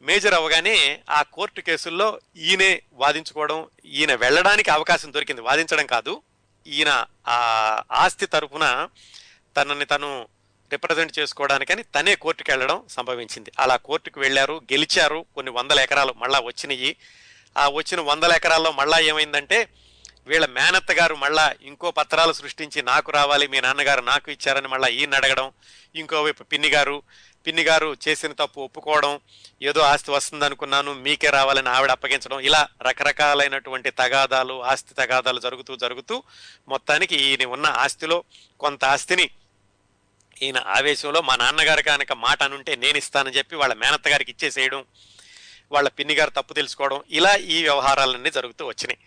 మేజర్ అవ్వగానే ఆ కోర్టు కేసుల్లో ఈయనే వాదించుకోవడం, ఈయన వెళ్ళడానికి అవకాశం దొరికింది. వాదించడం కాదు, ఈయన ఆ ఆస్తి తరఫున తనని తను రిప్రజెంట్ చేసుకోవడానికని తనే కోర్టుకు వెళ్ళడం సంభవించింది. అలా కోర్టుకు వెళ్ళారు, గెలిచారు. కొన్ని 100 ఎకరాలు మళ్ళా వచ్చినాయి. ఆ వచ్చిన 100 ఎకరాల్లో మళ్ళా ఏమైందంటే వీళ్ళ మేనత్త గారు మళ్ళా ఇంకో పత్రాలు సృష్టించి నాకు రావాలి, మీ నాన్నగారు నాకు ఇచ్చారని మళ్ళీ ఈయన అడగడం. ఇంకోవైపు పిన్ని గారు చేసిన తప్పు ఒప్పుకోవడం, ఏదో ఆస్తి వస్తుంది అనుకున్నాను మీకే రావాలని ఆవిడ అప్పగించడం. ఇలా రకరకాలైనటువంటి తగాదాలు, ఆస్తి తగాదాలు జరుగుతూ మొత్తానికి ఈయన ఉన్న ఆస్తిలో కొంత ఆస్తిని ఈయన ఆవేశంలో మా నాన్నగారు కనుక మాట అనుంటే నేను ఇస్తానని చెప్పి వాళ్ళ మేనత్త గారికి ఇచ్చేసేయడం, వాళ్ళ పిన్ని గారు తప్పు తెలుసుకోవడం, ఇలా ఈ వ్యవహారాలన్నీ జరుగుతూ వచ్చినాయి.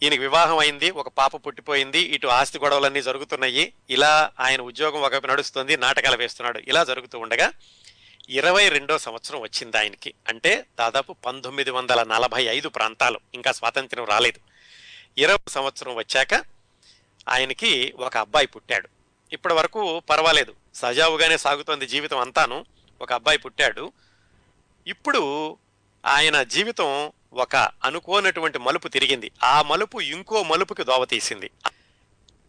ఈయనకి వివాహం అయింది, ఒక పాప పుట్టిపోయింది, ఇటు ఆస్తి గొడవలన్నీ జరుగుతున్నాయి. ఇలా ఆయన ఉద్యోగం ఒకవైపు నడుస్తుంది, నాటకాలు వేస్తున్నాడు. ఇలా జరుగుతూ ఉండగా 22వ సంవత్సరం వచ్చింది ఆయనకి. అంటే దాదాపు 1945 ప్రాంతాలు, ఇంకా స్వాతంత్ర్యం రాలేదు. 20వ సంవత్సరం వచ్చాక ఆయనకి ఒక అబ్బాయి పుట్టాడు. ఇప్పటి వరకు పర్వాలేదు, సజావుగానే సాగుతోంది జీవితం అంతాను. ఒక అబ్బాయి పుట్టాడు. ఇప్పుడు ఆయన జీవితం ఒక అనుకోనటువంటి మలుపు తిరిగింది. ఆ మలుపు ఇంకో మలుపుకి దోవతీసింది.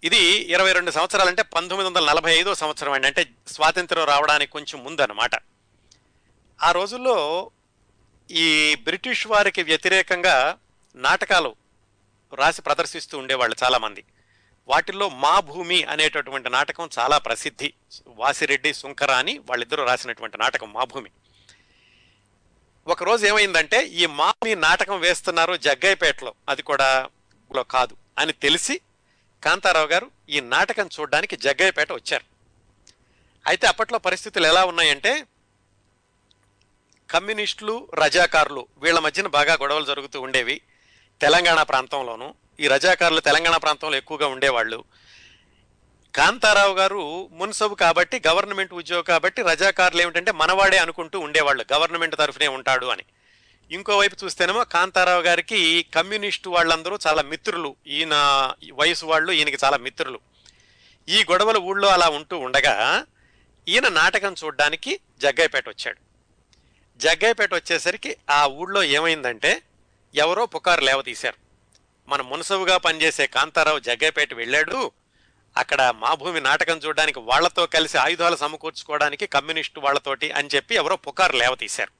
ఇది 22 సంవత్సరాలంటే 1945వ సంవత్సరం అండి. అంటే స్వాతంత్ర్యం రావడానికి కొంచెం ముందన్నమాట. ఆ రోజుల్లో ఈ బ్రిటిష్ వారికి వ్యతిరేకంగా నాటకాలు రాసి ప్రదర్శిస్తూ ఉండేవాళ్ళు చాలామంది. వాటిల్లో మా భూమి అనేటటువంటి నాటకం చాలా ప్రసిద్ధి. వాసిరెడ్డి, సుంకర అని వాళ్ళిద్దరూ రాసినటువంటి నాటకం మా భూమి. ఒకరోజు ఏమైందంటే ఈ మామి నాటకం వేస్తున్నారు జగ్గయ్యపేటలో, అది కూడా కాదు అని తెలిసి కాంతారావు గారు ఈ నాటకం చూడడానికి జగ్గయ్యపేట వచ్చారు. అయితే అప్పట్లో పరిస్థితులు ఎలా ఉన్నాయంటే కమ్యూనిస్టులు, రజాకారులు వీళ్ళ మధ్యన బాగా గొడవలు జరుగుతూ ఉండేవి. తెలంగాణ ప్రాంతంలోనూ ఈ రజాకారులు తెలంగాణ ప్రాంతంలో ఎక్కువగా ఉండేవాళ్ళు. కాంతారావు గారు మున్సబు కాబట్టి, గవర్నమెంట్ ఉద్యోగం కాబట్టి రజాకారులు ఏమిటంటే మనవాడే అనుకుంటూ ఉండేవాళ్ళు, గవర్నమెంట్ తరఫునే ఉంటాడు అని. ఇంకోవైపు చూస్తేనేమో కాంతారావు గారికి కమ్యూనిస్టు వాళ్ళందరూ చాలా మిత్రులు, ఈయన వయసు వాళ్ళు ఈయనకి చాలా మిత్రులు. ఈ గొడవలు ఊళ్ళో అలా ఉంటూ ఉండగా ఈయన నాటకం చూడడానికి జగ్గయ్యపేట వచ్చాడు. జగ్గయ్యపేట వచ్చేసరికి ఆ ఊళ్ళో ఏమైందంటే ఎవరో పుకారు లేవతీశారు. మన మున్సబుగా పనిచేసే కాంతారావు జగ్గయ్యపేట వెళ్ళాడు, అక్కడ మా భూమి నాటకం చూడడానికి వాళ్లతో కలిసి ఆయుధాలు సమకూర్చుకోవడానికి కమ్యూనిస్టు వాళ్లతోటి అని చెప్పి ఎవరో పుకారు లేవతీశారు.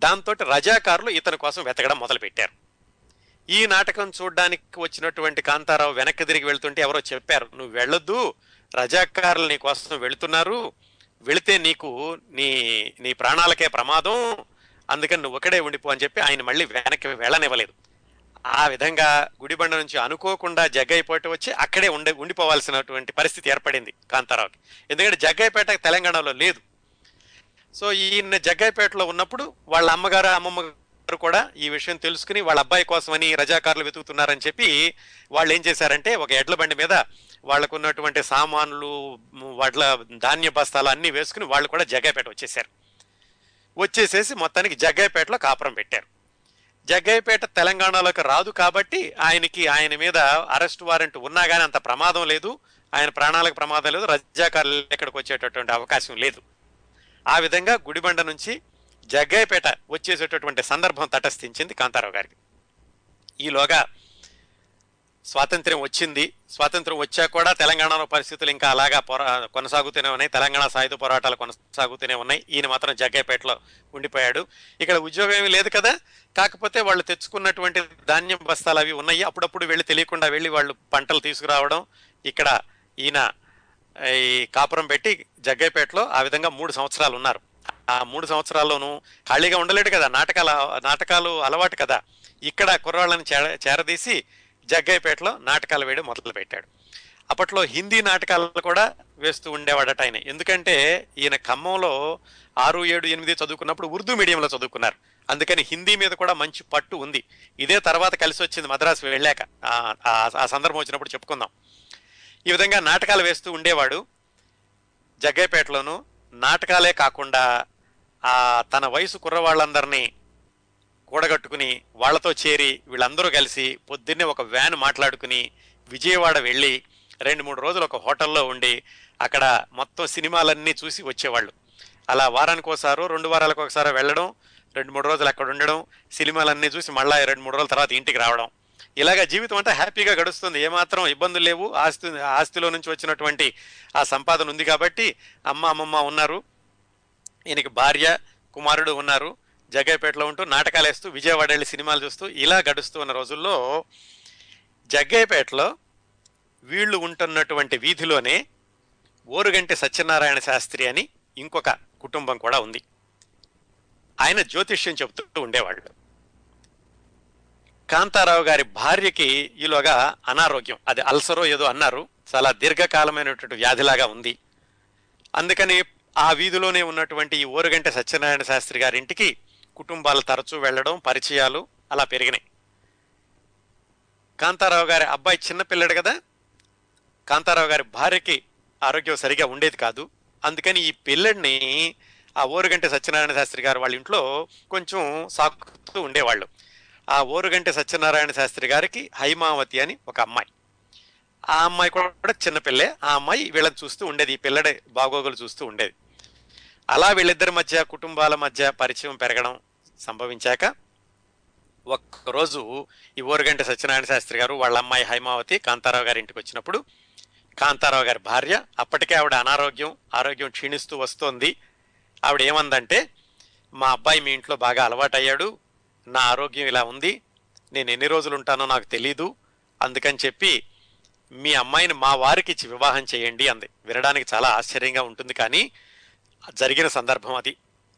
దాంతో రజాకారులు ఇతని కోసం వెతకడం మొదలుపెట్టారు. ఈ నాటకం చూడడానికి వచ్చినటువంటి కాంతారావు వెనక్కి తిరిగి వెళ్తుంటే ఎవరో చెప్పారు, నువ్వు వెళ్ళొద్దు, రజాకారులు నీ కోసం వెళుతున్నారు, వెళితే నీకు నీ ప్రాణాలకే ప్రమాదం, అందుకని నువ్వు ఒకడే ఉండిపో అని చెప్పి ఆయన మళ్ళీ వెనక్కి వెళ్ళనివ్వలేదు. ఆ విధంగా గుడిబండ నుంచి అనుకోకుండా జగ్గయ్యపేట వచ్చి అక్కడే ఉండిపోవాల్సినటువంటి పరిస్థితి ఏర్పడింది కాంతారావుకి. ఎందుకంటే జగ్గయ్యపేట తెలంగాణలో లేదు. సో ఈయన జగ్గయ్యపేటలో ఉన్నప్పుడు వాళ్ళ అమ్మగారు, అమ్మమ్మ గారు కూడా ఈ విషయం తెలుసుకుని వాళ్ళ అబ్బాయి కోసమని రజాకారులు వెతుకుతున్నారని చెప్పి వాళ్ళు ఏం చేశారంటే ఒక ఎడ్ల బండి మీద వాళ్ళకున్నటువంటి సామాన్లు, వడ్ల ధాన్య బస్తాలు అన్నీ వేసుకుని వాళ్ళు కూడా జగ్గయ్యపేట వచ్చేసారు. వచ్చేసేసి మొత్తానికి జగ్గయ్యపేటలో కాపురం పెట్టారు. జగ్గయ్యపేట తెలంగాణలోకి రాదు కాబట్టి ఆయన మీద అరెస్ట్ వారెంట్ ఉన్నా కానీ అంత ప్రమాదం లేదు, ఆయన ప్రాణాలకు ప్రమాదం లేదు, రజాకారులు ఇక్కడికి వచ్చేటటువంటి అవకాశం లేదు. ఆ విధంగా గుడిబండ నుంచి జగ్గయ్యపేట వచ్చేసేటటువంటి సందర్భం తటస్థించింది కాంతారావు గారికి. ఈలోగా స్వాతంత్ర్యం వచ్చింది. స్వాతంత్ర్యం వచ్చాక కూడా తెలంగాణలో పరిస్థితులు ఇంకా అలాగా కొనసాగుతూనే ఉన్నాయి. తెలంగాణ సాయుధ పోరాటాలు కొనసాగుతూనే ఉన్నాయి. ఈయన మాత్రం జగ్గయ్యపేటలో ఉండిపోయాడు. ఇక్కడ ఉద్యోగం ఏమీ లేదు కదా, కాకపోతే వాళ్ళు తెచ్చుకున్నటువంటి ధాన్యం బస్తాలు అవి ఉన్నాయి. అప్పుడప్పుడు వెళ్ళి తెలియకుండా వెళ్ళి వాళ్ళు పంటలు తీసుకురావడం. ఇక్కడ ఈయన ఈ కాపురం పెట్టి జగ్గయ్యపేటలో ఆ విధంగా 3 సంవత్సరాలు ఉన్నారు. ఆ 3 సంవత్సరాల్లోనూ ఖాళీగా ఉండలేడు కదా, నాటకాలు అలవాటు కదా. ఇక్కడ కుర్రాళ్ళని చేరదీసి జగ్గయ్యపేటలో నాటకాలు వేయడం మొదలు పెట్టాడు. అప్పట్లో హిందీ నాటకాలు కూడా వేస్తూ ఉండేవాడట ఆయన. ఎందుకంటే ఈయన ఖమ్మంలో 6, 7, 8 చదువుకున్నప్పుడు ఉర్దూ మీడియంలో చదువుకున్నారు. అందుకని హిందీ మీద కూడా మంచి పట్టు ఉంది. ఇదే తర్వాత కలిసి వచ్చింది మద్రాసు వెళ్ళాక. ఆ సందర్భం వచ్చినప్పుడు చెప్పుకుందాం. ఈ విధంగా నాటకాలు వేస్తూ ఉండేవాడు జగ్గయ్యపేటలోను. నాటకాలే కాకుండా తన వయసు కుర్రవాళ్ళందరినీ కూడగట్టుకుని వాళ్లతో చేరి వీళ్ళందరూ కలిసి పొద్దున్నే ఒక వ్యాన్ మాట్లాడుకుని విజయవాడ వెళ్ళి 2-3 రోజులు ఒక హోటల్లో ఉండి అక్కడ మొత్తం సినిమాలన్నీ చూసి వచ్చేవాళ్ళు. అలా వారానికి ఒకసారో 2 వారాలకు ఒకసారి వెళ్ళడం, 2-3 రోజులు అక్కడ ఉండడం, సినిమాలన్నీ చూసి మళ్ళీ 2-3 రోజుల తర్వాత ఇంటికి రావడం. ఇలాగ జీవితం అంతా హ్యాపీగా గడుస్తుంది. ఏమాత్రం ఇబ్బందులు లేవు. ఆస్తిలో నుంచి వచ్చినటువంటి ఆ సంపాదన ఉంది కాబట్టి అమ్మమ్మ ఉన్నారు, ఈయనకి భార్య కుమారుడు ఉన్నారు. జగ్గయ్యపేటలో ఉంటూ నాటకాలు వేస్తూ విజయవాడ వెళ్ళి సినిమాలు చూస్తూ ఇలా గడుస్తూ ఉన్న రోజుల్లో జగ్గయ్యపేటలో వీళ్ళు ఉంటున్నటువంటి వీధిలోనే ఓరుగంటి సత్యనారాయణ శాస్త్రి అని ఇంకొక కుటుంబం కూడా ఉంది. ఆయన జ్యోతిష్యం చెబుతూ ఉండేవాళ్ళు. కాంతారావు గారి భార్యకి ఈలోగా అనారోగ్యం, అది అల్సరో ఏదో అన్నారు, చాలా దీర్ఘకాలమైనటువంటి వ్యాధిలాగా ఉంది. అందుకని ఆ వీధిలోనే ఉన్నటువంటి ఈ ఓరుగంటి సత్యనారాయణ శాస్త్రి గారింటికి కుటుంబాలు తరచూ వెళ్ళడం, పరిచయాలు అలా పెరిగినాయి. కాంతారావు గారి అబ్బాయి చిన్నపిల్లడు కదా, కాంతారావు గారి భార్యకి ఆరోగ్యం సరిగా ఉండేది కాదు. అందుకని ఈ పిల్లడిని ఆ ఓరుగంటి సత్యనారాయణ శాస్త్రి గారు వాళ్ళ ఇంట్లో కొంచెం సాకుతూ ఉండేవాళ్ళు. ఆ ఓరుగంటి సత్యనారాయణ శాస్త్రి గారికి హైమావతి అని ఒక అమ్మాయి. ఆ అమ్మాయి కూడా చిన్నపిల్లే. ఆ అమ్మాయి వీళ్ళని చూస్తూ ఉండేది, ఈ పిల్లడి బాగోగులు చూస్తూ ఉండేది. అలా వీళ్ళిద్దరి మధ్య కుటుంబాల మధ్య పరిచయం పెరగడం సంభవించాక ఒక్కరోజు ఈ ఓరుగంటి సత్యనారాయణ శాస్త్రి గారు వాళ్ళ అమ్మాయి హైమావతి కాంతారావు గారి ఇంటికి వచ్చినప్పుడు కాంతారావు గారి భార్య, అప్పటికే ఆవిడ ఆరోగ్యం క్షీణిస్తూ వస్తోంది. ఆవిడ ఏమందంటే, మా అబ్బాయి మీ ఇంట్లో బాగా అలవాటయ్యాడు, నా ఆరోగ్యం ఇలా ఉంది, నేను ఎన్ని రోజులు ఉంటానో నాకు తెలీదు, అందుకని చెప్పి మీ అమ్మాయిని మా వారికి ఇచ్చి వివాహం చేయండి అంది. వినడానికి చాలా ఆశ్చర్యంగా ఉంటుంది, కానీ జరిగిన సందర్భం అది.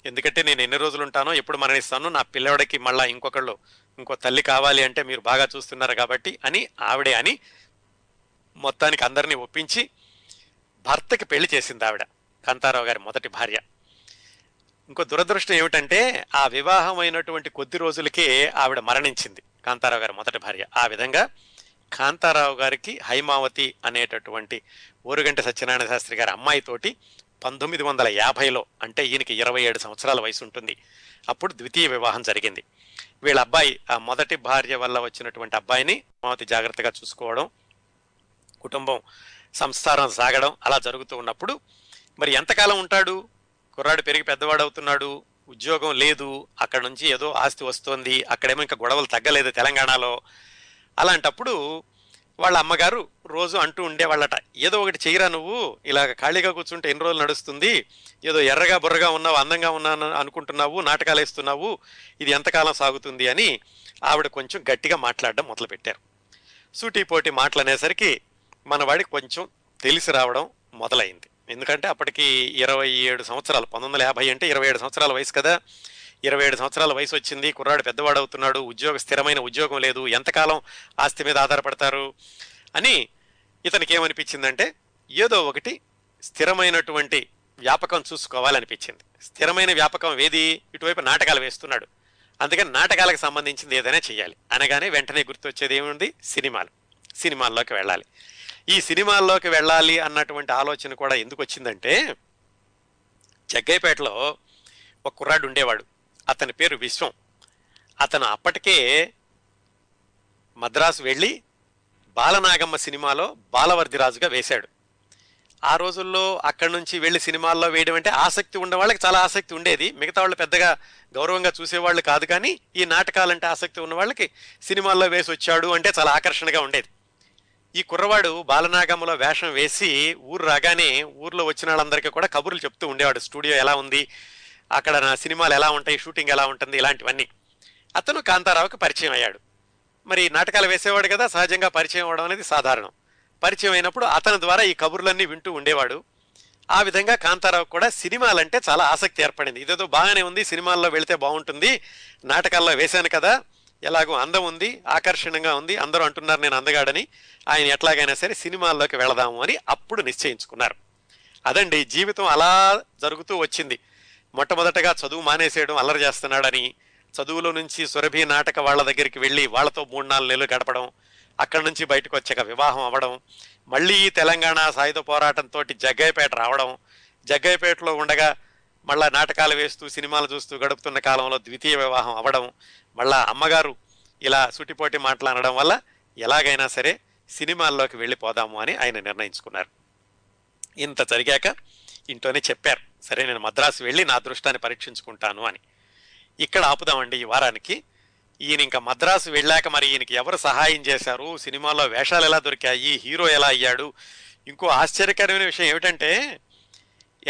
ఎందుకంటే నేను ఎన్ని రోజులు ఉంటానో, ఎప్పుడు మరణిస్తానో, నా పిల్లవాడికి మళ్ళీ ఇంకో తల్లి కావాలి అంటే మీరు బాగా చూస్తున్నారు కాబట్టి అని ఆవిడే అని మొత్తానికి అందరినీ ఒప్పించి భర్తకి పెళ్లి చేసింది ఆవిడ, కాంతారావు గారి మొదటి భార్య. ఇంకో దురదృష్టం ఏమిటంటే ఆ వివాహం అయినటువంటి కొద్ది రోజులకే ఆవిడ మరణించింది, కాంతారావు గారి మొదటి భార్య. ఆ విధంగా కాంతారావు గారికి హైమావతి అనేటటువంటి ఓరుగంటి సత్యనారాయణ శాస్త్రి గారి అమ్మాయితోటి 1950లో, అంటే ఈయనకి 27 సంవత్సరాల వయసు ఉంటుంది, అప్పుడు ద్వితీయ వివాహం జరిగింది. వీళ్ళ అబ్బాయి, ఆ మొదటి భార్య వల్ల వచ్చినటువంటి అబ్బాయిని హైమావతి జాగ్రత్తగా చూసుకోవడం, కుటుంబం సంసారం సాగడం అలా జరుగుతూ ఉన్నప్పుడు మరి ఎంతకాలం ఉంటాడు? కుర్రాడు పెరిగి పెద్దవాడు అవుతున్నాడు, ఉద్యోగం లేదు, అక్కడ నుంచి ఏదో ఆస్తి వస్తోంది, అక్కడేమో ఇంకా గొడవలు తగ్గలేదు తెలంగాణలో. అలాంటప్పుడు వాళ్ళ అమ్మగారు రోజు అంటూ ఉండేవాళ్ళట, ఏదో ఒకటి చెయ్యరా నువ్వు, ఇలాగ ఖాళీగా కూర్చుంటే ఎన్ని రోజులు నడుస్తుంది, ఏదో ఎర్రగా బుర్రగా ఉన్నావు, అందంగా ఉన్నాను అనుకుంటున్నావు, నాటకాలు వేస్తున్నావు, ఇది ఎంతకాలం సాగుతుంది అని ఆవిడ కొంచెం గట్టిగా మాట్లాడడం మొదలుపెట్టారు. సూటిపోటి మాటలు అనేసరికి మనవాడికి కొంచెం తెలిసి రావడం మొదలైంది. ఎందుకంటే అప్పటికి 27 సంవత్సరాలు, 1950 అంటే 27 సంవత్సరాల వయసు కదా, 27 సంవత్సరాల వయసు వచ్చింది, కుర్రాడు పెద్దవాడు అవుతున్నాడు, స్థిరమైన ఉద్యోగం లేదు, ఎంతకాలం ఆస్తి మీద ఆధారపడతారు అని ఇతనికి ఏమనిపించిందంటే, ఏదో ఒకటి స్థిరమైనటువంటి వ్యాపకం చూసుకోవాలనిపించింది. స్థిరమైన వ్యాపకం ఏది? ఇటువైపు నాటకాలు వేస్తున్నాడు, అందుకని నాటకాలకు సంబంధించింది ఏదైనా చేయాలి అనగానే వెంటనే గుర్తొచ్చేది ఏముంది? సినిమాల్లోకి వెళ్ళాలి. ఈ సినిమాల్లోకి వెళ్ళాలి అన్నటువంటి ఆలోచన కూడా ఎందుకు వచ్చిందంటే, జగ్గయ్యపేటలో ఒక కుర్రాడు ఉండేవాడు, అతని పేరు విశ్వం. అతను అప్పటికే మద్రాసు వెళ్ళి బాలనాగమ్మ సినిమాలో బాలవర్ధిరాజుగా వేశాడు. ఆ రోజుల్లో అక్కడి నుంచి వెళ్ళి సినిమాల్లో వేయడం అంటే ఆసక్తి ఉన్న వాళ్ళకి చాలా ఆసక్తి ఉండేది. మిగతా వాళ్ళు పెద్దగా గౌరవంగా చూసేవాళ్ళు కాదు, కానీ ఈ నాటకాలంటే ఆసక్తి ఉన్న వాళ్ళకి సినిమాల్లో వేసి వచ్చాడు అంటే చాలా ఆకర్షణగా ఉండేది. ఈ కుర్రవాడు బాలనాగమ్మలో వేషం వేసి ఊరు రాగానే ఊర్లో వచ్చిన వాళ్ళందరికీ కూడా కబుర్లు చెప్తూ ఉండేవాడు. స్టూడియో ఎలా ఉంది, అక్కడ నా సినిమాలు ఎలా ఉంటాయి, షూటింగ్ ఎలా ఉంటుంది, ఇలాంటివన్నీ. అతను కాంతారావుకి పరిచయం అయ్యాడు. మరి నాటకాలు వేసేవాడు కదా, సహజంగా పరిచయం అవ్వడం అనేది సాధారణం. పరిచయం అయినప్పుడు అతని ద్వారా ఈ కబుర్లన్నీ వింటూ ఉండేవాడు. ఆ విధంగా కాంతారావు కూడా సినిమాలంటే చాలా ఆసక్తి ఏర్పడింది. ఇదేదో బాగానే ఉంది, సినిమాల్లో వెళితే బాగుంటుంది, నాటకాల్లో వేశాను కదా, ఎలాగో అందం ఉంది, ఆకర్షణంగా ఉంది, అందరూ అంటున్నారు నేను అందగాడని, ఆయన ఎట్లాగైనా సరే సినిమాల్లోకి వెళదాము అని అప్పుడు నిశ్చయించుకున్నారు. అదండి జీవితం అలా జరుగుతూ వచ్చింది. మొట్టమొదటగా చదువు మానేసేయడం, అల్లరి చేస్తున్నాడని, చదువులో నుంచి సురభి నాటక వాళ్ళ దగ్గరికి వెళ్ళి వాళ్ళతో 3-4 నెలలు గడపడం, అక్కడి నుంచి బయటకు వచ్చాక వివాహం అవ్వడం, మళ్ళీ తెలంగాణ సాయుధ పోరాటంతో జగ్గయ్యపేట రావడం, జగ్గయ్యపేటలో ఉండగా మళ్ళా నాటకాలు వేస్తూ సినిమాలు చూస్తూ గడుపుతున్న కాలంలో ద్వితీయ వివాహం అవ్వడం, మళ్ళా అమ్మగారు ఇలా సుటిపోటి మాట్లాడడం వల్ల ఎలాగైనా సరే సినిమాల్లోకి వెళ్ళిపోదాము అని ఆయన నిర్ణయించుకున్నారు. ఇంత జరిగాక ఇంట్లోనే చెప్పారు, సరే నేను మద్రాసు వెళ్ళి నా అదృష్టాన్ని పరీక్షించుకుంటాను అని. ఇక్కడ ఆపుదామండి ఈ వారానికి. ఈయన ఇంకా మద్రాసు వెళ్ళాక మరి ఈయనకి ఎవరు సహాయం చేశారు, సినిమాలో వేషాలు ఎలా దొరికాయి, హీరో ఎలా అయ్యాడు. ఇంకో ఆశ్చర్యకరమైన విషయం ఏమిటంటే,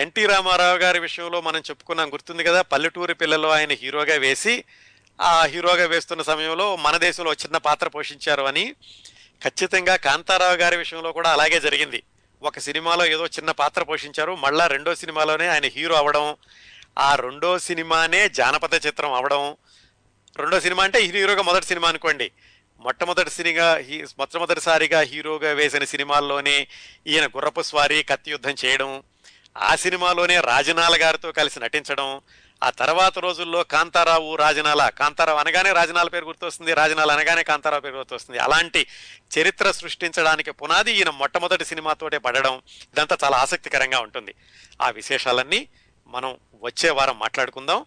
ఎన్టీ రామారావు గారి విషయంలో మనం చెప్పుకున్నాం, గుర్తుంది కదా, పల్లెటూరి పిల్లలు ఆయన హీరోగా వేసి ఆ హీరోగా వేస్తున్న సమయంలో మన దేశంలో చిన్న పాత్ర పోషించారు అని. ఖచ్చితంగా కాంతారావు గారి విషయంలో కూడా అలాగే జరిగింది. ఒక సినిమాలో ఏదో చిన్న పాత్ర పోషించారు, మళ్ళా రెండో సినిమాలోనే ఆయన హీరో అవడం, ఆ రెండో సినిమానే జానపద చిత్రం అవడం. రెండో సినిమా అంటే హీరోగా మొదటి సినిమా అనుకోండి. మొట్టమొదటిసారిగా హీరోగా వేసిన సినిమాల్లోనే ఈయన గుర్రపు స్వారీ, కత్తి యుద్ధం చేయడం, ఆ సినిమాలోనే రాజనాల గారితో కలిసి నటించడం, ఆ తర్వాత రోజుల్లో కాంతారావు, రాజనాల, కాంతారావు అనగానే రాజనాల పేరు గుర్తొస్తుంది, రాజనాల అనగానే కాంతారావు పేరు గుర్తొస్తుంది. అలాంటి చరిత్ర సృష్టించడానికి పునాది ఈయన మొట్టమొదటి సినిమాతోటే పడడం. ఇదంతా చాలా ఆసక్తికరంగా ఉంటుంది. ఆ విశేషాలన్నీ మనం వచ్చే వారం మాట్లాడుకుందాం.